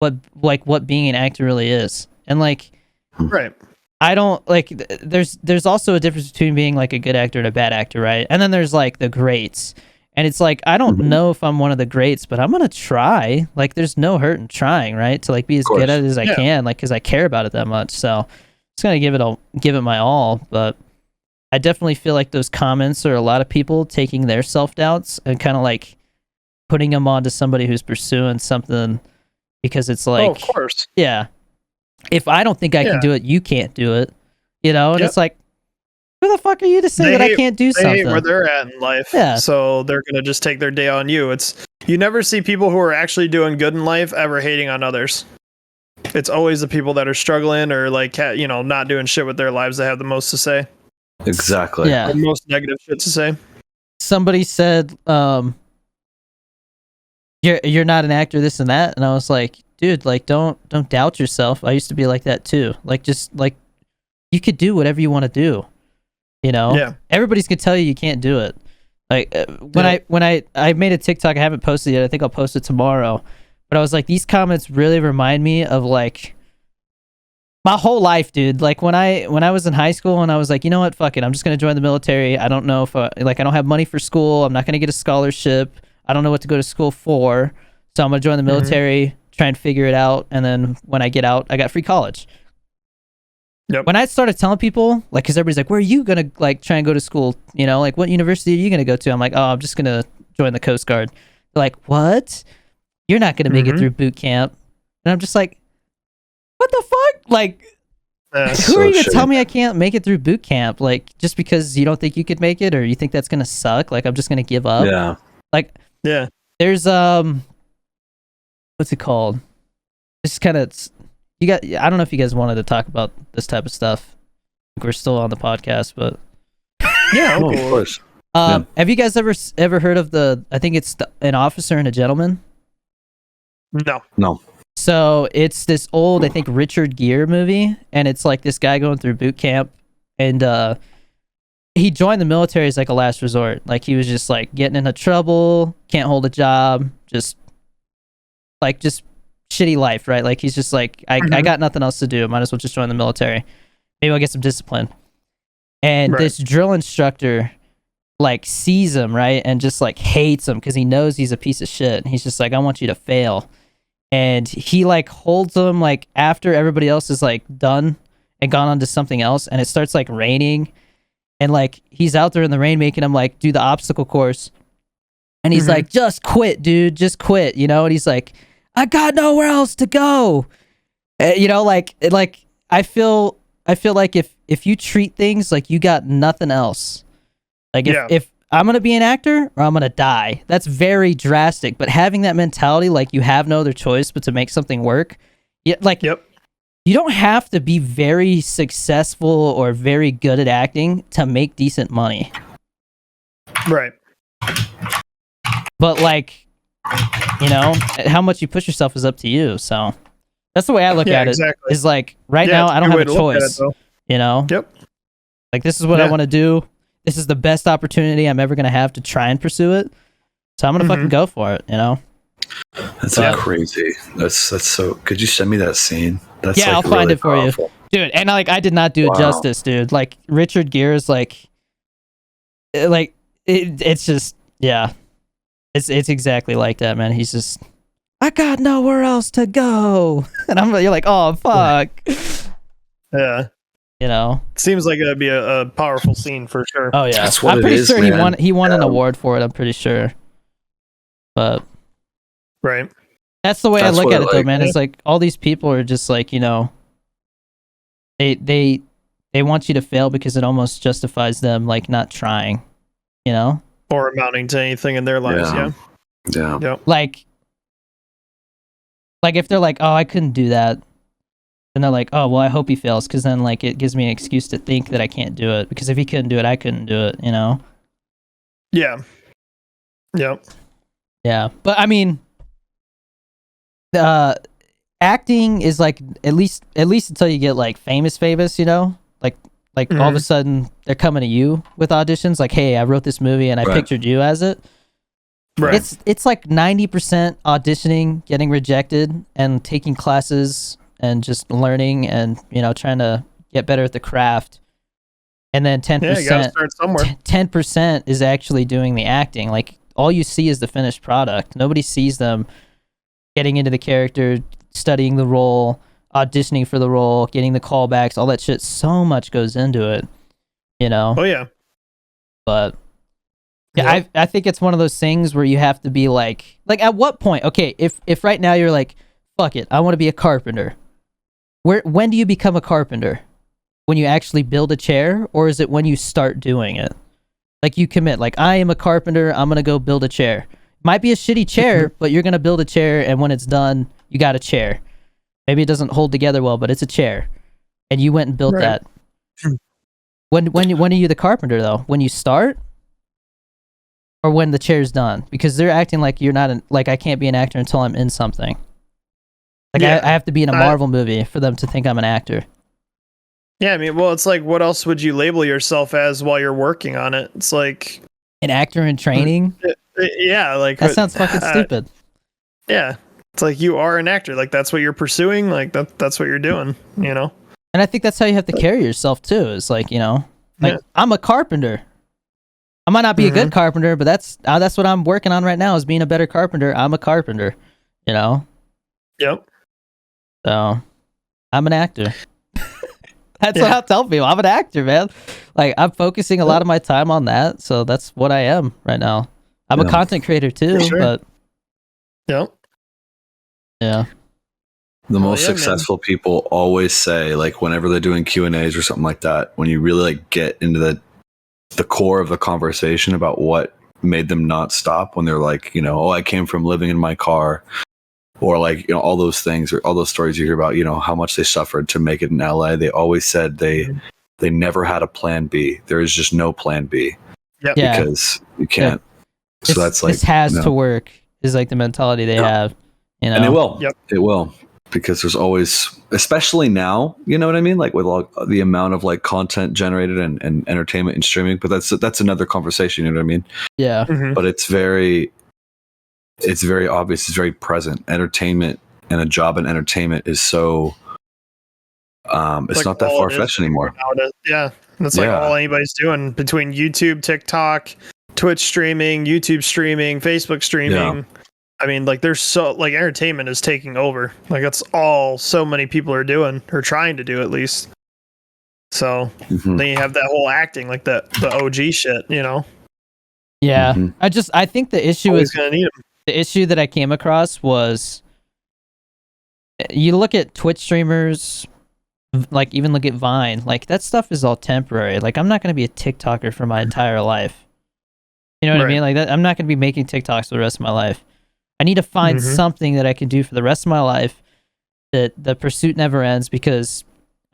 what being an actor really is. And like, right. I don't like. There's also a difference between being like a good actor and a bad actor, right? And then there's like the greats. And it's like, I don't know if I'm one of the greats, but I'm going to try. Like, there's no hurt in trying, right? To like be as good at it as I can, like, because I care about it that much. So I'm just going to give it my all. But I definitely feel like those comments are a lot of people taking their self-doubts and kind of like putting them onto somebody who's pursuing something, because it's like, of course. Yeah. If I don't think I can do it, you can't do it. And it's like, who the fuck are you to say that I can't do something? They hate where they're at in life. Yeah. So they're going to just take their day on you. You never see people who are actually doing good in life ever hating on others. It's always the people that are struggling or like, not doing shit with their lives that have the most to say. Exactly. Yeah. The most negative shit to say. Somebody said, you're not an actor, this and that. And I was like, dude, like, don't doubt yourself. I used to be like that too. Like, just like, you could do whatever you want to do. Everybody's gonna tell you can't do it. Like when I made a TikTok, I haven't posted it yet. I think I'll post it tomorrow. But I was like, these comments really remind me of like my whole life, dude. Like when I was in high school and I was like, you know what, fuck it, I'm just gonna join the military. I don't know if I don't have money for school. I'm not gonna get a scholarship. I don't know what to go to school for. So I'm gonna join the military, try and figure it out, and then when I get out, I got free college. Yep. When I started telling people, like, because everybody's like, where are you going to, like, try and go to school? Like, what university are you going to go to? I'm like, oh, I'm just going to join the Coast Guard. They're like, what? You're not going to make it through boot camp. And I'm just like, what the fuck? Like, who are you to tell me I can't make it through boot camp? Like, just because you don't think you could make it or you think that's going to suck? Like, I'm just going to give up? Yeah. Like, there's, what's it called? It's kind of... I don't know if you guys wanted to talk about this type of stuff. We're still on the podcast, but of course. Have you guys ever heard of I think it's An Officer and a Gentleman? No. So it's this old, I think, Richard Gere movie, and it's like this guy going through boot camp, and he joined the military as like a last resort. Like he was just like getting into trouble, can't hold a job, just shitty life, right? Like he's just like, I got nothing else to do. Might as well just join the military. Maybe I'll get some discipline. And this drill instructor like sees him, right? And just like hates him because he knows he's a piece of shit. And he's just like, I want you to fail. And he like holds him like after everybody else is like done and gone on to something else. And it starts like raining. And like he's out there in the rain making him like do the obstacle course. And he's like, just quit, dude. Just quit, And he's like, I got nowhere else to go. Like I feel like if you treat things like you got nothing else, like if I'm going to be an actor or I'm going to die, that's very drastic. But having that mentality, like you have no other choice but to make something work. You you don't have to be very successful or very good at acting to make decent money. Right. But like, you know, how much you push yourself is up to you. So that's the way I look at it. Exactly. Is like right now I don't have a choice. You know? Yep. Like this is what I want to do. This is the best opportunity I'm ever gonna have to try and pursue it. So I'm gonna fucking go for it, you know? That's crazy. That's so. Could you send me that scene? That's yeah, like I'll find really it for powerful. you, dude. And like, I did not do it justice, dude. Like Richard Gere's, it's just, yeah, it's exactly like that, man. He's just, I got nowhere else to go, and you're like, oh fuck, yeah. You know, seems like it'd be a powerful scene for sure. Oh yeah, that's what I'm pretty sure man. he won an award for it. I'm pretty sure, but right. That's the way I look at it, though, man. It's like all these people are just like, you know, they want you to fail because it almost justifies them like not trying, you know, or amounting to anything in their lives. Yeah. Like if they're like, oh, I couldn't do that, and they're like, oh, well, I hope he fails because then like it gives me an excuse to think that I can't do it because if he couldn't do it, I couldn't do it, you know. Yeah. Yep. Yeah, but I mean. Acting is like at least until you get like famous, you know, like all of a sudden they're coming to you with auditions like, hey, I wrote this movie and I pictured you as it. Right. It's like 90% auditioning, getting rejected, and taking classes and just learning and, you know, trying to get better at the craft. And then 10%, you gotta start somewhere. 10% is actually doing the acting. Like all you see is the finished product. Nobody sees them getting into the character, studying the role, auditioning for the role, getting the callbacks, all that shit. So much goes into it, you know? Oh, yeah. But, yeah, I think it's one of those things where you have to be like at what point, okay, if right now you're like, fuck it, I want to be a carpenter. When do you become a carpenter? When you actually build a chair, or is it when you start doing it? Like you commit, like, I am a carpenter, I'm going to go build a chair. Might be a shitty chair, but you're gonna build a chair, and when it's done, you got a chair. Maybe it doesn't hold together well, but it's a chair, and you went and built that. When are you the carpenter though? When you start, or when the chair's done? Because they're acting like you're not like I can't be an actor until I'm in something. Like I have to be in a Marvel movie for them to think I'm an actor. Yeah, I mean, well, it's like, what else would you label yourself as while you're working on it? It's like an actor in training. Yeah, like that sounds fucking stupid. Yeah, it's like you are an actor. Like that's what you're pursuing. Like that's what you're doing. You know. And I think that's how you have to carry yourself too. It's like, you know, like I'm a carpenter. I might not be a good carpenter, but that's what I'm working on right now is being a better carpenter. I'm a carpenter. You know. Yep. So, I'm an actor. That's what I'll tell people. I'm an actor, man. Like I'm focusing a lot of my time on that. So that's what I am right now. I'm a content creator too, but yeah. The most successful people always say, like, whenever they're doing Q&As or something like that, when you really like get into the core of the conversation about what made them not stop, when they're like, you know, oh, I came from living in my car, or like, you know, all those things or all those stories you hear about, you know, how much they suffered to make it in LA. They always said they never had a plan B. There is just no plan B. Yep. Because you can't. So that's like, this has to work is like the mentality they have, you know. And it will. It will, because there's always, especially now, you know what I mean, like with all the amount of like content generated and entertainment and streaming. But that's another conversation, you know what I mean? Yeah. But it's very obvious, it's very present. Entertainment and a job in entertainment is so it's like not that far-fetched anymore. Yeah, that's like all anybody's doing between YouTube, TikTok, Twitch streaming, YouTube streaming, Facebook streaming. I mean, like there's so like entertainment is taking over. Like that's all so many people are doing or trying to do at least. So then you have that whole acting, like the OG shit, you know. Yeah, I think the issue is gonna need them. The issue that I came across was you look at Twitch streamers, like even look at Vine, like that stuff is all temporary. Like I'm not going to be a TikToker for my entire life. You know what I mean? Like that, I'm not going to be making TikToks for the rest of my life. I need to find something that I can do for the rest of my life the pursuit never ends, because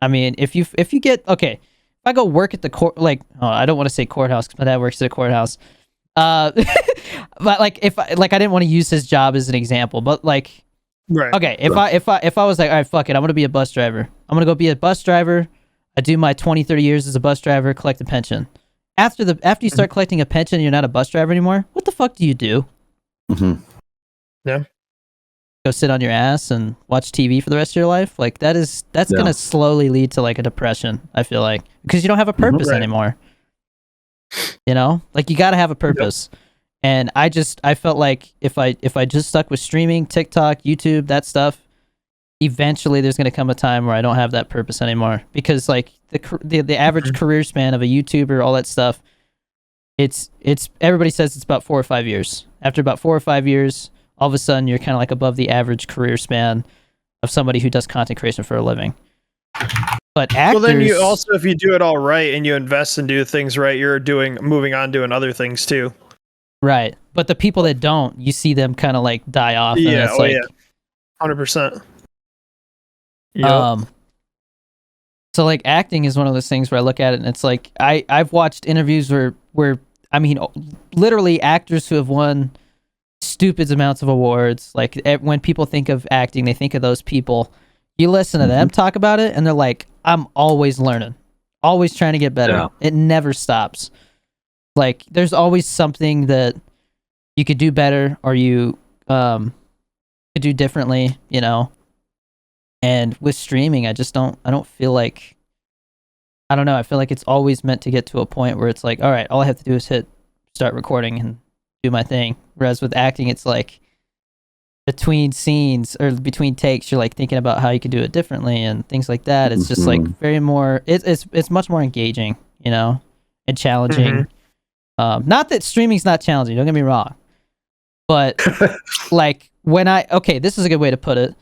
I mean, if you get, okay, if I go work at the court, like, oh, I don't want to say courthouse because my dad works at a courthouse, but like I didn't want to use his job as an example, but like, right, okay, if I was like, all right, fuck it, I'm gonna be a bus driver, I'm gonna go be a bus driver, I do my 20-30 years as a bus driver, collect a pension. After you start collecting a pension and you're not a bus driver anymore, what the fuck do you do? Yeah, go sit on your ass and watch TV for the rest of your life? Like that's gonna slowly lead to like a depression, I feel like, because you don't have a purpose anymore. You know, like you gotta have a purpose. And I felt like if I just stuck with streaming, TikTok, YouTube, that stuff, eventually there's gonna come a time where I don't have that purpose anymore, because like the average career span of a YouTuber, all that stuff, it's everybody says it's about 4 or 5 years. After about 4 or 5 years, all of a sudden you're kind of like above the average career span of somebody who does content creation for a living. But actors, well, then you also, if you do it all right and you invest and do things right, you're moving on doing other things too. Right. But the people that don't, you see them kind of like die off. And yeah, it's like, 100%. Yep. So like acting is one of those things where I look at it and it's like I've watched interviews where I mean literally actors who have won stupid amounts of awards, like when people think of acting, they think of those people. You listen to them talk about it and they're like, I'm always learning, always trying to get better. Yeah. It never stops. Like there's always something that you could do better, or you could do differently, you know. And with streaming, I don't feel like, I don't know, I feel like it's always meant to get to a point where it's like, all right, all I have to do is hit start recording and do my thing. Whereas with acting, it's like between scenes or between takes, you're like thinking about how you could do it differently and things like that. It's just like very more, it's much more engaging, you know, and challenging. Not that streaming's not challenging, don't get me wrong, but like this is a good way to put it.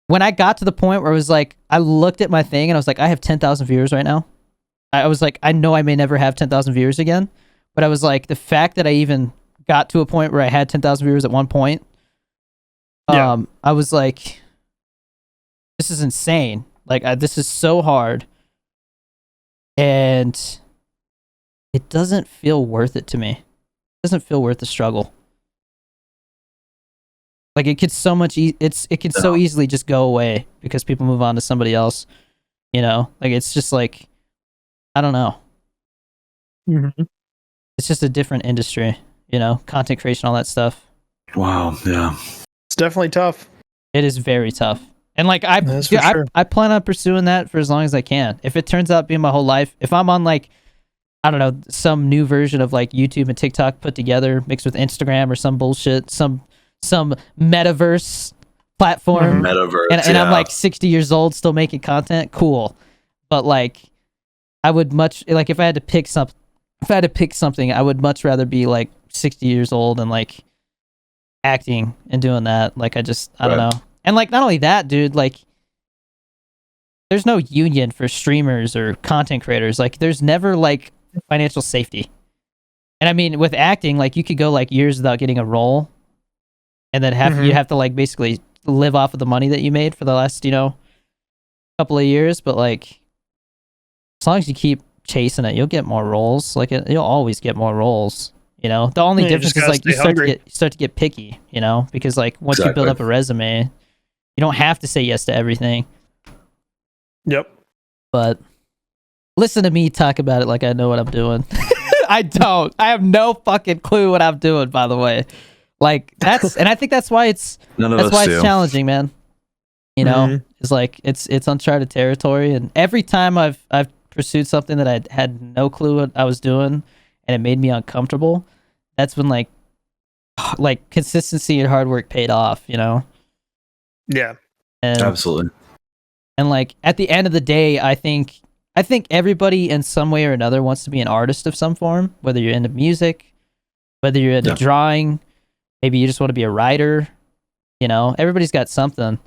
When I got to the point where it was like, I looked at my thing and I was like, I have 10,000 viewers right now. I was like, I know I may never have 10,000 viewers again, but I was like, the fact that I even got to a point where I had 10,000 viewers at one point, I was like, this is insane. Like, this is so hard. And it doesn't feel worth it to me. It doesn't feel worth the struggle. Like it could so much, it could so easily just go away because people move on to somebody else, you know. Like it's just like, I don't know. It's just a different industry, you know, content creation, all that stuff. Wow, yeah, it's definitely tough. It is very tough, and like I plan on pursuing that for as long as I can. If it turns out being my whole life, if I'm on like, I don't know, some new version of like YouTube and TikTok put together, mixed with Instagram or some bullshit, some metaverse platform, and I'm like 60 years old still making content, cool. But like I would much, like if I had to pick something, I would much rather be like 60 years old and like acting and doing that. Like I don't know. And like not only that, dude, like there's no union for streamers or content creators. Like there's never like financial safety. And I mean with acting, like you could go like years without getting a role, and then you have to like basically live off of the money that you made for the last, you know, couple of years. But like, as long as you keep chasing it, you'll get more roles. Like you'll always get more roles. You know, the only difference is like you start to get picky. You know, because like once you build up a resume, you don't have to say yes to everything. Yep. But listen to me talk about it like I know what I'm doing. I don't. I have no fucking clue what I'm doing. By the way. Like and I think that's why it's challenging, man. You know, it's like it's uncharted territory, and every time I've pursued something that I had no clue what I was doing, and it made me uncomfortable, that's when like consistency and hard work paid off, you know. Yeah, absolutely. And like at the end of the day, I think everybody in some way or another wants to be an artist of some form, whether you're into music, whether you're into drawing. Maybe you just want to be a writer, you know, everybody's got something,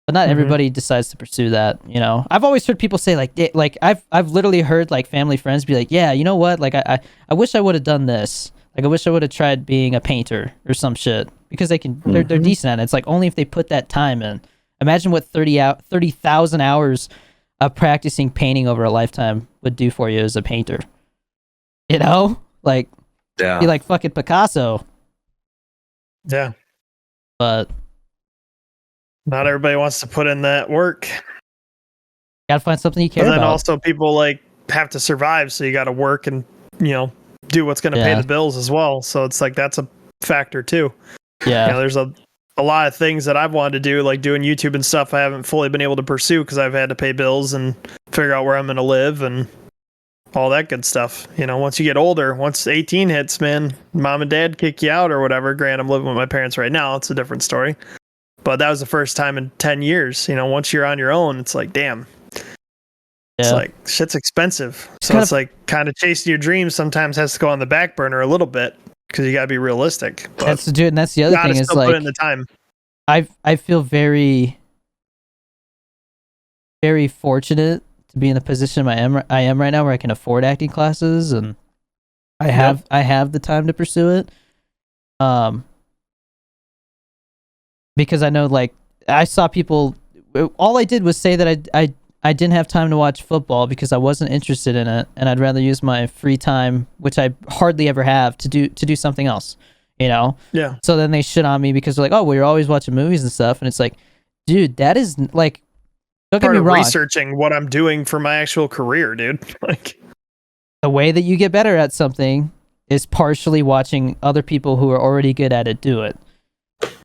but not everybody decides to pursue that. You know, I've always heard people say like I've literally heard like family friends be like, yeah, you know what? Like I wish I would have done this. Like I wish I would have tried being a painter or some shit, because they're decent at it. It's like only if they put that time in. Imagine what 30,000 hours of practicing painting over a lifetime would do for you as a painter. You know, like be like fucking Picasso. Yeah, but not everybody wants to put in that work. Gotta find something you care about. But then also people like have to survive, so you got to work and do what's going to pay the bills as well. So it's like that's a factor too. Yeah, there's a lot of things that I've wanted to do, like doing YouTube and stuff. I haven't fully been able to pursue because I've had to pay bills and figure out where I'm going to live and all that good stuff. Once you get older, once 18 hits, man, mom and dad kick you out or whatever. Granted, I'm living with my parents right now. It's a different story. But that was the first time in 10 years. Once you're on your own, it's like, damn. It's like shit's expensive. So it's like kind of chasing your dreams sometimes has to go on the back burner a little bit because you got to be realistic. That's the dude, and that's the other thing is like put in the time. I feel very, very fortunate to be in the position I am right now, where I can afford acting classes and I have the time to pursue it. Because I know, like, I saw people. All I did was say that I didn't have time to watch football because I wasn't interested in it, and I'd rather use my free time, which I hardly ever have, to do something else. Yeah. So then they shit on me because they're like, "Oh, well, you're always watching movies and stuff," and it's like, dude, that is like, don't get me wrong. Researching what I'm doing for my actual career, dude. Like, the way that you get better at something is partially watching other people who are already good at it do it.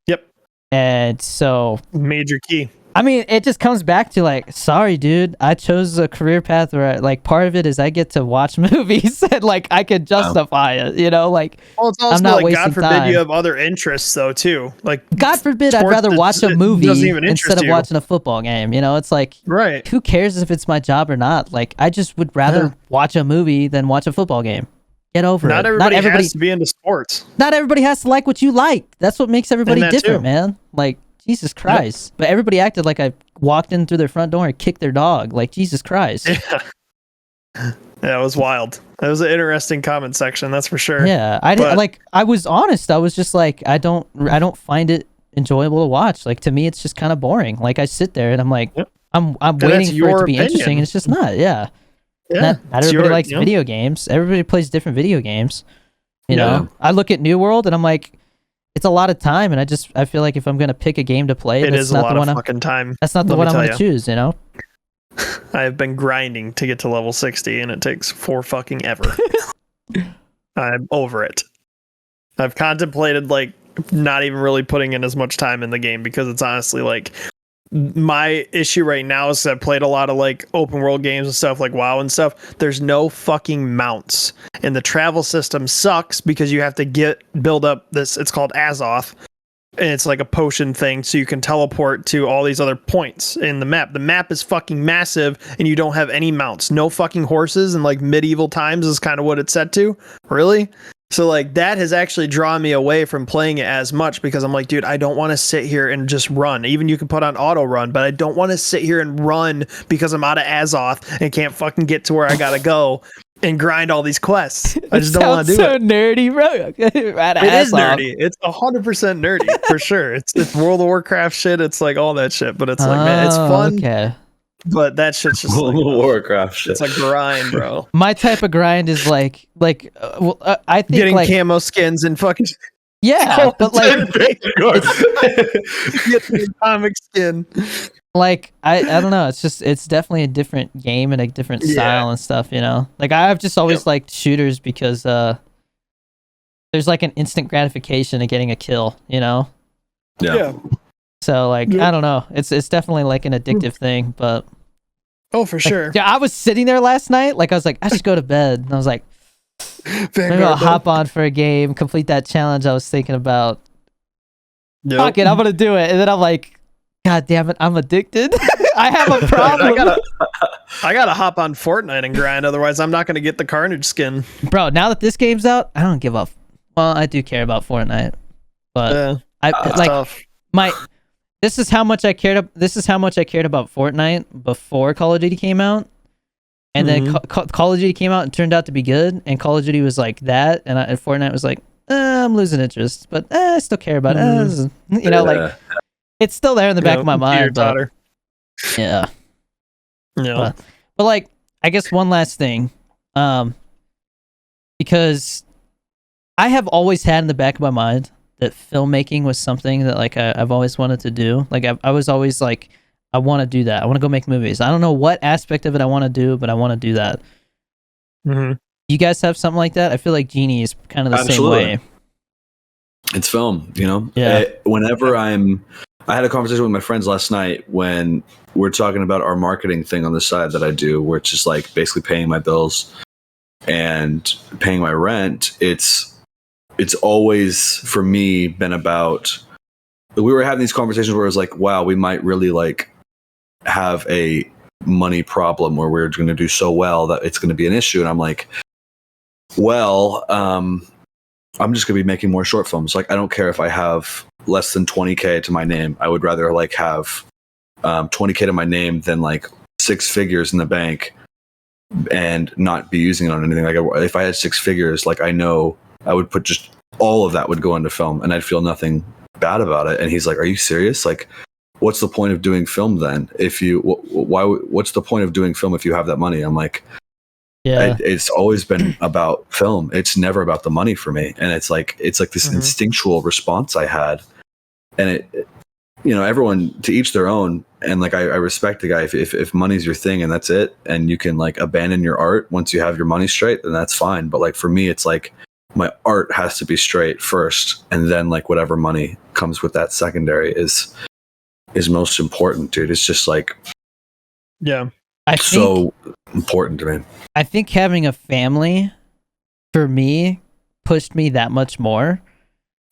Yep. And so, major key. I mean, it just comes back to like, sorry, dude, I chose a career path where part of it is I get to watch movies and like I could justify it, like. Well, it's also I'm not like God forbid time. You have other interests though too. Like, God forbid I'd rather watch a movie instead of watching a football game. It's like, right? Who cares if it's my job or not? Like, I just would rather watch a movie than watch a football game. Get over it. Not everybody has to be into sports. Not everybody has to like what you like. That's what makes everybody different, man. Like. Jesus Christ. Yep. But everybody acted like I walked in through their front door and kicked their dog. Like, Jesus Christ. Yeah, it was wild. It was an interesting comment section, that's for sure. Yeah, I was honest. I was just like, I don't find it enjoyable to watch. Like, to me, it's just kind of boring. Like, I sit there and I'm like, I'm waiting for it to be interesting, and it's just not. Yeah. Not everybody likes video games. Everybody plays different video games. You know? I look at New World and I'm like, it's a lot of time, and I feel like if I'm gonna pick a game to play, that's not the one fucking time. That's not the one I'm gonna choose. I have been grinding to get to level 60, and it takes fucking ever. I'm over it. I've contemplated like not even really putting in as much time in the game because it's honestly like my issue right now is I've played a lot of like open world games and stuff like WoW and stuff. There's no fucking mounts, and the travel system sucks because you have to build up this. It's called Azoth, and it's like a potion thing, so you can teleport to all these other points in the map. The map is fucking massive, and you don't have any mounts. No fucking horses, and like medieval times is kind of what it's set to. Really? So like that has actually drawn me away from playing it as much because I'm like, dude, I don't want to sit here and just run. Even you can put on auto run, but I don't want to sit here and run because I'm out of Azoth and can't fucking get to where I gotta go and grind all these quests. I just don't want to do it. So nerdy, bro. It is nerdy. It's 100% nerdy for sure. It's World of Warcraft shit. It's like all that shit, but it's like, man, it's fun. Okay. But that shit's just like Warcraft shit. It's a grind, bro. My type of grind is I think getting like camo skins and fucking but like get the comic skin. Like I don't know. It's definitely a different game and a different style and stuff. Like I've just always liked shooters because there's like an instant gratification of getting a kill. Yeah. So like I don't know. It's definitely like an addictive thing, but. Oh, for sure. Yeah, I was sitting there last night. Like I was like, I should go to bed, and I was like, maybe I'll hop on for a game, complete that challenge I was thinking about. Yep. Fuck it, I'm gonna do it. And then I'm like, God damn it, I'm addicted. I have a problem. I gotta hop on Fortnite and grind, otherwise I'm not gonna get the Carnage skin. Bro, now that this game's out, I don't give up. Well, I do care about Fortnite, but tough. This is how much I cared about Fortnite before Call of Duty came out, and then Call of Duty came out and turned out to be good, and Call of Duty was like that, and Fortnite was like, I'm losing interest, but I still care about it. Like it's still there in the back of my mind. But, yeah. But like, I guess one last thing, because I have always had in the back of my mind that filmmaking was something that like I've always wanted to do. Like I was always like, I want to do that. I want to go make movies. I don't know what aspect of it I want to do, but I want to do that. Mm-hmm. You guys have something like that? I feel like Genie is kind of the same way. It's film, you know? Yeah. Whenever I had a conversation with my friends last night when we're talking about our marketing thing on the side that I do, where it's just like basically paying my bills and paying my rent. It's always for me been about, we were having these conversations where it was like, wow, we might really like have a money problem where we're going to do so well that it's going to be an issue. And I'm like, well, I'm just going to be making more short films. Like, I don't care if I have less than 20K to my name. I would rather like have 20K to my name than like 6 figures in the bank and not be using it on anything. Like, if I had 6 figures, like I know I would put just all of that would go into film and I'd feel nothing bad about it. And he's like, are you serious? Like, what's the point of doing film then? If you, what's the point of doing film if you have that money? I'm like, yeah, it's always been about film. It's never about the money for me. And it's like this instinctual response I had. And it, you know, everyone to each their own. And like, I respect the guy. If money's your thing and that's it, and you can like abandon your art once you have your money straight, then that's fine. But like, for me, it's like, my art has to be straight first. And then like whatever money comes with that secondary is most important, dude. It's just like, yeah, so important to me. I think having a family for me pushed me that much more.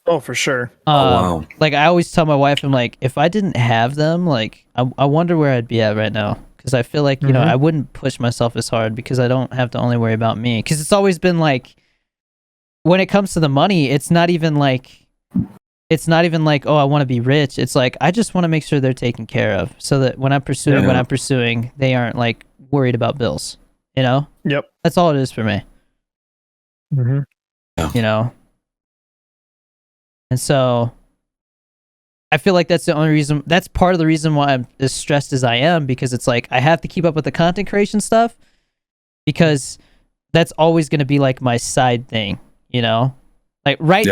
Oh, for sure. Wow. Like I always tell my wife, I'm like, if I didn't have them, like I wonder where I'd be at right now. Because I feel like, you know, I wouldn't push myself as hard because I don't have to only worry about me. Because it's always been like, when it comes to the money, it's not even like, oh, I want to be rich. It's like, I just want to make sure they're taken care of so that when I'm pursuing, they aren't like worried about bills, you know? Yep. That's all it is for me. Mm-hmm. Yeah. You know? And so I feel like that's part of the reason why I'm as stressed as I am, because it's like, I have to keep up with the content creation stuff because that's always going to be like my side thing, you know? Like right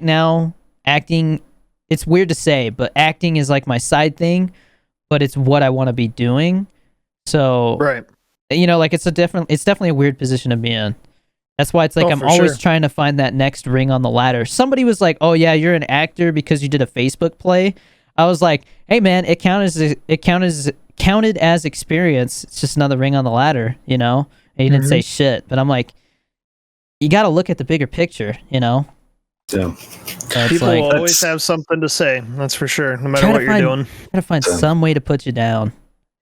now, acting, it's weird to say, but acting is like my side thing, but it's what I want to be doing. So, you know, like it's definitely a weird position to be in. That's why it's like, I'm always trying to find that next ring on the ladder. Somebody was like, oh yeah, you're an actor because you did a Facebook play. I was like, hey man, it counted as experience. It's just another ring on the ladder, you know? And he didn't say shit, but I'm like, you got to look at the bigger picture, you know? Yeah. People will always have something to say. That's for sure. No matter what you're doing. Gotta find some way to put you down.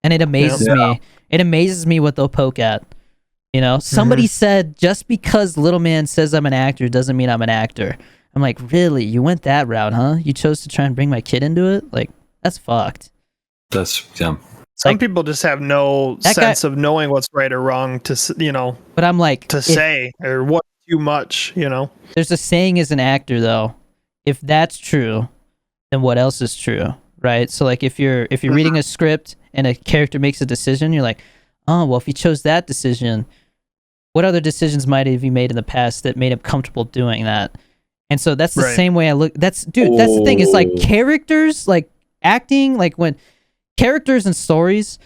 And it amazes me. It amazes me what they'll poke at. You know, somebody said, just because Little Man says I'm an actor doesn't mean I'm an actor. I'm like, really? You went that route, huh? You chose to try and bring my kid into it? Like, that's fucked. Some people just have no sense of knowing what's right or wrong to, you know. But I'm like, to say or what's too much, you know. There's a saying as an actor though, if that's true, then what else is true, right? So like if you're reading a script and a character makes a decision, you're like, oh well, if he chose that decision, what other decisions might have he made in the past that made him comfortable doing that? And so that's the same way I look. That's the thing. It's like characters, like acting, like when characters and stories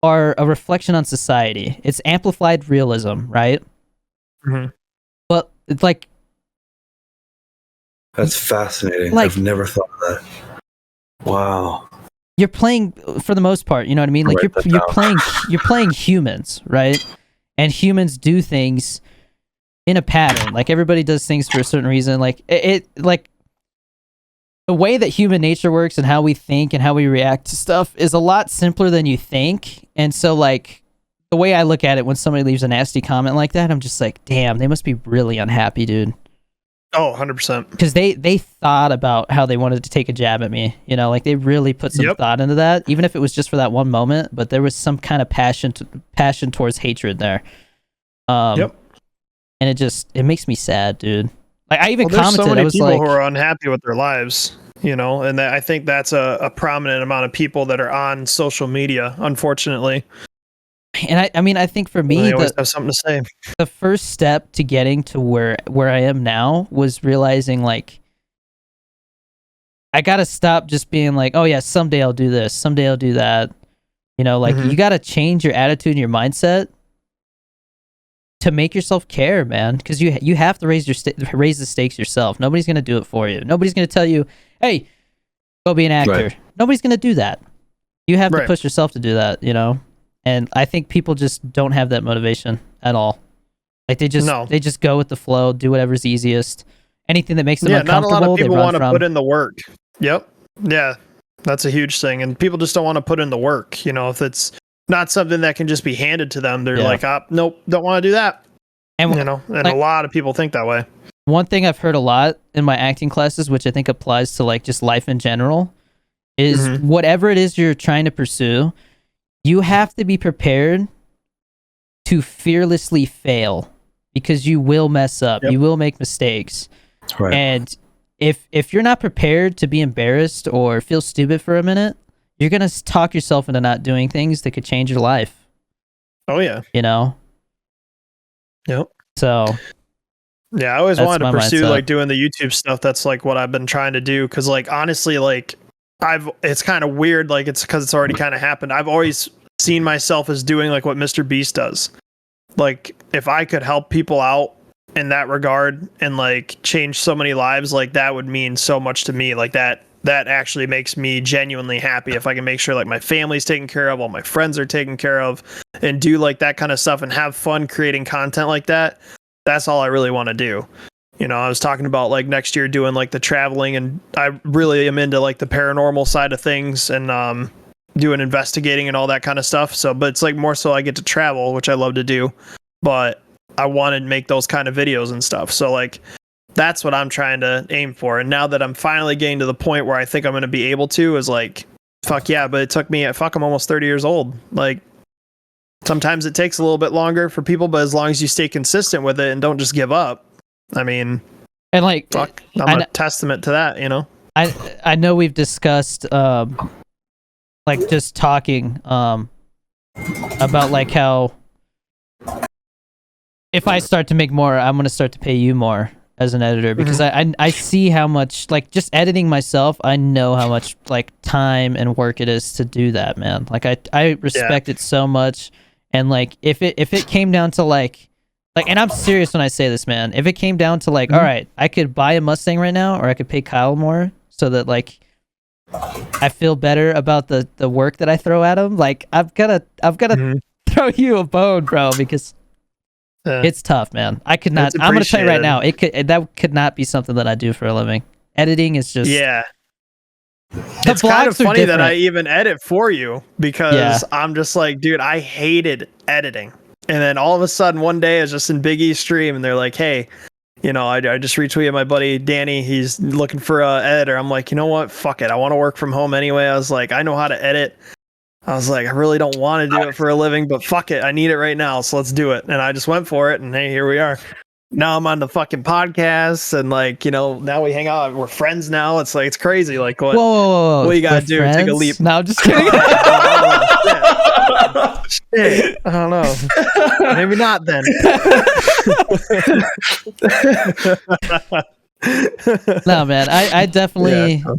are a reflection on society. It's amplified realism, right? But it's like, that's fascinating. Like, I've never thought of that. Wow. You're playing, for the most part, you know what I mean? Like you're playing humans, right? And humans do things in a pattern. Like everybody does things for a certain reason. Like like the way that human nature works and how we think and how we react to stuff is a lot simpler than you think. And so like the way I look at it, when somebody leaves a nasty comment like that, I'm just like, damn, they must be really unhappy, dude. Oh, 100%. Because they thought about how they wanted to take a jab at me, you know, like they really put some thought into that, even if it was just for that one moment, but there was some kind of passion towards hatred there. And it makes me sad, dude. Like I even commented, there's so many I was people like, who are unhappy with their lives, you know, and I think that's a prominent amount of people that are on social media, unfortunately. And I mean, I think for me, they always have something to say. The first step to getting to where I am now was realizing, like, I gotta stop just being like, oh yeah, someday I'll do this, someday I'll do that. You know, like, you gotta change your attitude and your mindset to make yourself care, man. Because you have to raise the stakes yourself. Nobody's gonna do it for you. Nobody's gonna tell you, hey, go be an actor. Right. Nobody's gonna do that. You have to push yourself to do that, you know? And I think people just don't have that motivation at all. Like, they just go with the flow, do whatever's easiest. Anything that makes them uncomfortable, not a lot of people want to put in the work. Yep. Yeah. That's a huge thing. And people just don't want to put in the work. You know, if it's not something that can just be handed to them, they're like, nope, don't want to do that. And, you know, and like, a lot of people think that way. One thing I've heard a lot in my acting classes, which I think applies to like just life in general, is whatever it is you're trying to pursue, you have to be prepared to fearlessly fail, because you will mess up. You will make mistakes. Right. And if you're not prepared to be embarrassed or feel stupid for a minute, you're going to talk yourself into not doing things that could change your life. Oh, yeah. You know? Yep. So, yeah, I always wanted to pursue like doing the YouTube stuff. That's like what I've been trying to do. Cause like, honestly, like it's kind of weird. Like, it's cause it's already kind of happened. I've always seen myself as doing like what Mr. Beast does. Like, if I could help people out in that regard and like change so many lives, like that would mean so much to me. Like that actually makes me genuinely happy if I can make sure like my family's taken care of, all my friends are taken care of, and do like that kind of stuff and have fun creating content like that. That's all I really want to do. You know, I was talking about like next year doing like the traveling, and I really am into like the paranormal side of things and doing investigating and all that kind of stuff. So, but it's like more so I get to travel, which I love to do, but I want to make those kind of videos and stuff. So like, that's what I'm trying to aim for. And now that I'm finally getting to the point where I think I'm going to be able to, is like, fuck yeah, but it took me, I'm almost 30 years old. Like, sometimes it takes a little bit longer for people, but as long as you stay consistent with it and don't just give up, I mean, and like, fuck, I'm a testament to that, you know? I know we've discussed, like just talking, about like how if I start to make more, I'm going to start to pay you more as an editor, because I see how much, like, just editing myself, I know how much like time and work it is to do that, man. Like I respect it so much. And like, if it came down to like, and I'm serious when I say this, man, if it came down to like, all right, I could buy a Mustang right now, or I could pay Kyle more so that like, I feel better about the work that I throw at him. Like, I've got to throw you a bone, bro, because it's tough, man. I could not. I'm gonna tell you right now, that could not be something that I do for a living. Editing is just It's kind of funny that I even edit for you, because I'm just like, dude, I hated editing, and then all of a sudden one day I was just in Big E's stream, and they're like, hey, you know, I just retweeted my buddy Danny. He's looking for an editor. I'm like, you know what? Fuck it. I want to work from home anyway. I was like, I know how to edit. I was like, I really don't want to do it for a living, but fuck it. I need it right now. So let's do it. And I just went for it. And hey, here we are. Now I'm on the fucking podcast, and like, you know, now we hang out. We're friends now. It's like, it's crazy. Like, what? Whoa. What you gotta do? Friends? Take a leap. No, I'm just kidding. Shit. I don't know. Maybe not then. No, man. I definitely. Yeah.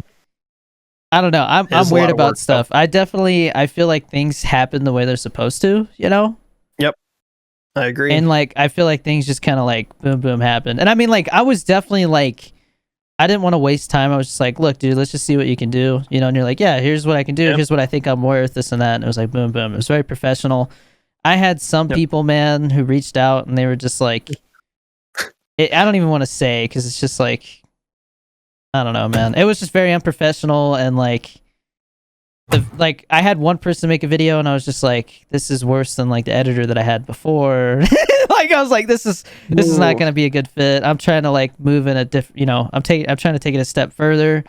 I don't know. I'm weird about stuff. I feel like things happen the way they're supposed to, you know? Yep. I agree. And like, I feel like things just kind of like boom, boom happen. And I mean, like, I was definitely like, I didn't want to waste time. I was just like, look, dude, let's just see what you can do. You know, and you're like, yeah, here's what I can do. Yep. Here's what I think I'm worth, this and that. And it was like, boom, boom. It was very professional. I had some people, man, who reached out and they were just like, I don't even want to say, because it's just like, I don't know, man. It was just very unprofessional, and like, I had one person make a video, and I was just like, this is worse than like the editor that I had before. Like, I was like, this is not going to be a good fit. I'm trying to like move in a different, you know, I'm trying to take it a step further.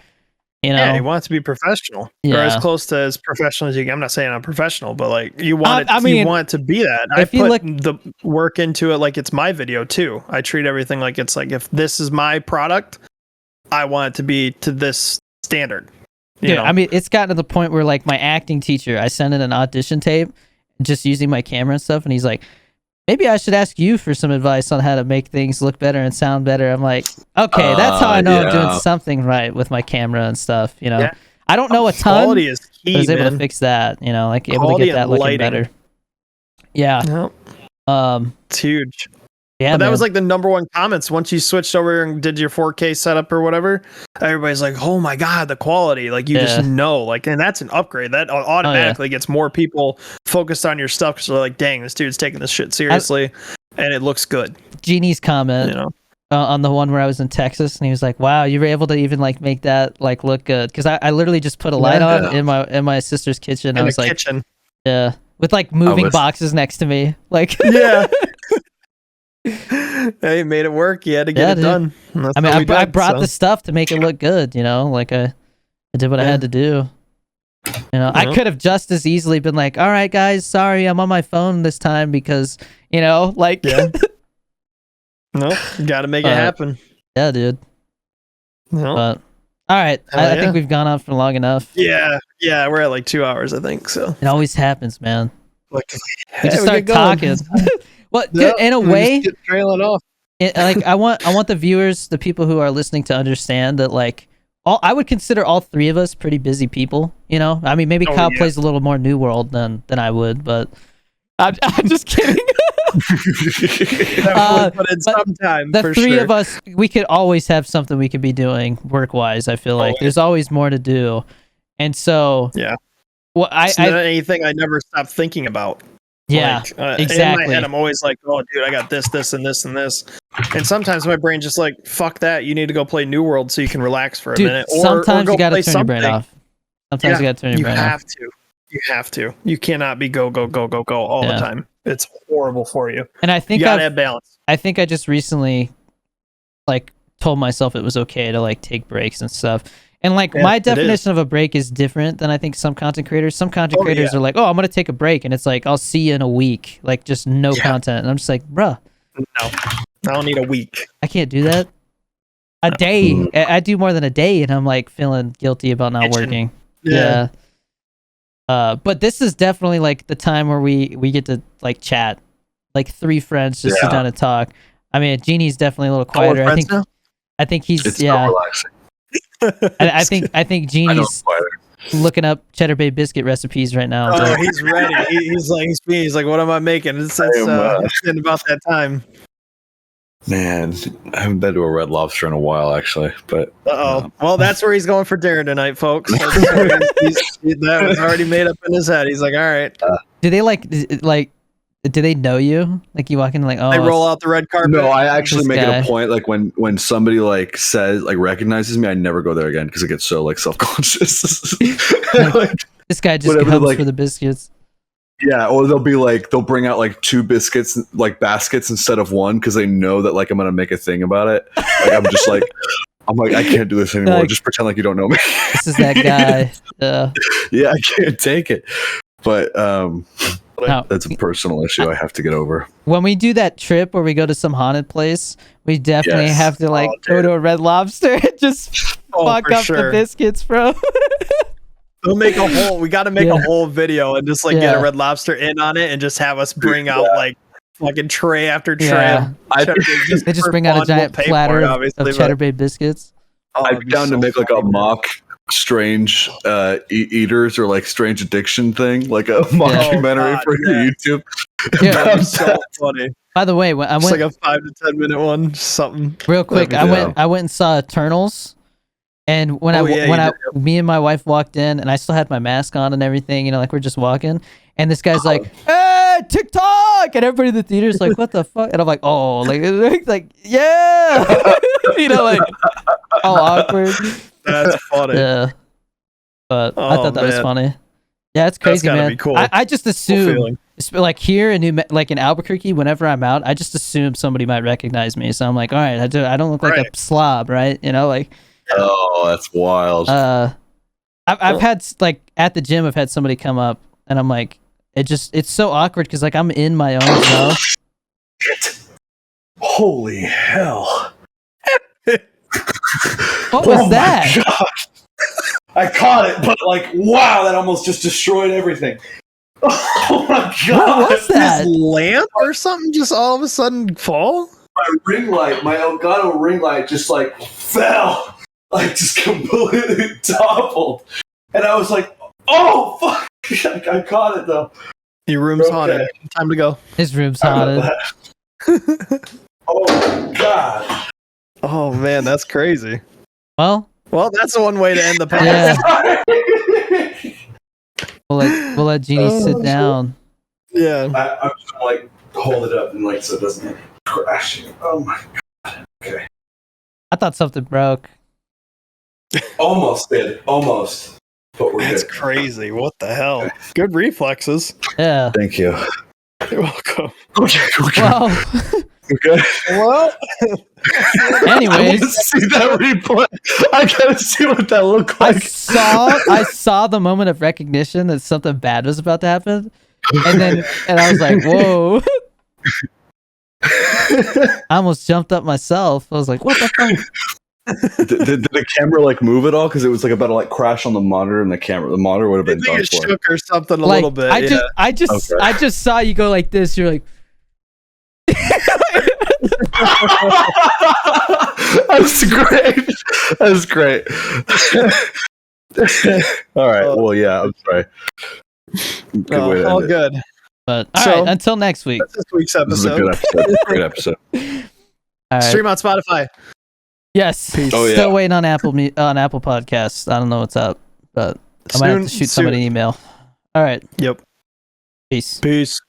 You know, you want it to be professional, or as close to as professional as you can. I'm not saying I'm professional, but like, you want it. You want it to be that. I put the work into it like it's my video too. I treat everything like it's like, if this is my product, I want it to be to this standard. Dude, I mean, it's gotten to the point where like my acting teacher, I sent in an audition tape just using my camera and stuff, and he's like, maybe I should ask you for some advice on how to make things look better and sound better. I'm like, okay, that's how I know I'm doing something right with my camera and stuff, you know. I don't know a ton, quality is key, but I was able man. to fix that, you know, like able Quality to get that looking lighting. better. Yeah. It's huge. Yeah, but that was like the number one comments once you switched over and did your 4K setup or whatever. Everybody's like, "Oh my god, the quality!" Like you just know, like, and that's an upgrade. That automatically gets more people focused on your stuff because they're like, "Dang, this dude's taking this shit seriously," and it looks good. Jeannie's comment, on the one where I was in Texas, and he was like, "Wow, you were able to even like make that like look good." Because I literally just put a light on in my sister's kitchen. I was like, kitchen. Yeah, with like moving boxes next to me, like yeah. Hey, made it work. You had to get it done. I mean, I brought the stuff to make it look good, you know, like I did what I had to do. You know, I could have just as easily been like, all right, guys, sorry, I'm on my phone this time because, you know, like. No, you got to make it happen. Yeah, dude. No. But, all right, I think we've gone on for long enough. Yeah, we're at like 2 hours, I think, so. It always happens, man. Like, we just start talking. Well, in a way, just trailing off. Like I want the viewers, the people who are listening, to understand that like I would consider all three of us pretty busy people. You know, I mean, maybe Kyle plays a little more New World than I would, but I'm just kidding. But in some time, the three of us, we could always have something we could be doing work wise. I feel like there's always more to do, and so well, it's not anything I never stop thinking about. Yeah, exactly. In my head, I'm always like, "Oh, dude, I got this, this, and this, and this." And sometimes my brain's just like, "Fuck that! You need to go play New World so you can relax for a minute." Or sometimes or you gotta turn your brain off. Sometimes you gotta turn your brain off. You have to. You cannot be go all the time. It's horrible for you. And I think you gotta have balance. I think I just recently, like, told myself it was okay to like take breaks and stuff. And like my definition of a break is different than I think some content creators. Some content creators are like, "Oh, I'm gonna take a break," and it's like, "I'll see you in a week," like just no content. And I'm just like, "Bruh, no, I don't need a week. I can't do that. A day, I do more than a day, and I'm like feeling guilty about not working." Yeah. But this is definitely like the time where we get to like chat, like three friends just sit down and talk. I mean, Jeannie's definitely a little quieter. I think he's so relaxing. I think Jeannie's looking up Cheddar Bay biscuit recipes right now. Oh, he's ready. He's like, what am I making? It's in about that time. Man, I haven't been to a Red Lobster in a while, actually. But well, that's where he's going for dinner tonight, folks. That was already made up in his head. He's like, all right. Do they like? Do they know you? Like you walk in, like, oh, they roll out the red carpet. No, I actually make it a point. Like when somebody like says like recognizes me, I never go there again because I get so like self-conscious. Like, this guy just comes for the biscuits. Yeah, or they'll bring out like two biscuits, like baskets instead of one, because they know that like I'm gonna make a thing about it. Like I'm like I can't do this anymore. Like, just pretend like you don't know me. This is that guy. Yeah, I can't take it. But that's a personal issue I have to get over. When we do that trip where we go to some haunted place, we definitely have to like go to a Red Lobster and just fuck up the biscuits, bro. We'll make a whole. We got to make a whole video and just like get a Red Lobster in on it and just have us bring out like fucking tray after tray. Yeah. They just bring out a giant platter of Cheddar Bay biscuits. I'd be down to make like a mock strange eaters or like strange addiction thing, like a mockumentary for YouTube. Yeah, that's so funny. By the way, when I went, like a 5 to 10 minute one, something real quick. I went and saw Eternals. And when me and my wife walked in, and I still had my mask on and everything, you know, like we're just walking, and this guy's like, "Hey, TikTok!" and everybody in the theater's like, "What the fuck?" And I'm like, "Oh, like yeah," you know, like all awkward. That's funny. Yeah, but I thought that was funny. Yeah, it's crazy, man. Be cool. I just assume, like here in in Albuquerque, whenever I'm out, I just assume somebody might recognize me. So I'm like, all right, I don't look like a slob, right? You know, like. Oh, that's wild. I've had like at the gym, I've had somebody come up, and I'm like, it's so awkward because like I'm in my own zone. Holy hell! What was that? I caught it, but like, wow, that almost just destroyed everything. Oh my god! What was that? His lamp or something just all of a sudden fall? My ring light, my Elgato ring light, just like fell, like just completely toppled, and I was like, "Oh fuck!" I caught it though. Your room's haunted. Time to go. His room's haunted. Oh my god! Oh man, that's crazy. Well, that's the one way to end the podcast. yeah. We'll let Jeannie sit down. Yeah. I'm just gonna like hold it up and like so it doesn't crash. Oh my god. Okay. I thought something broke. Almost did. Almost. But we're That's good. crazy. What the hell? Good reflexes. Yeah. Thank you. You're welcome. Okay. Well, Okay. Well, I anyways, want to see that replay. I gotta see what that looked I like. saw the moment of recognition that something bad was about to happen, and I was like, "Whoa!" I almost jumped up myself. I was like, "What the fuck?" did the camera like move at all? Because it was like about to like crash on the monitor, and the monitor would have been I think done it for. shook or something a Like, little bit. I just saw you go like this. You're like, That's great. That's great. All right. Well, yeah. I'm sorry. Good way to all end it. good. but all right. Until next week. That's this week's This is a episode. good episode. Great episode. All right. Stream on Spotify. Yes. Oh, yeah. Still waiting on Apple Podcasts. I don't know what's up, but I might have to shoot somebody an email. All right. Yep. Peace. Peace.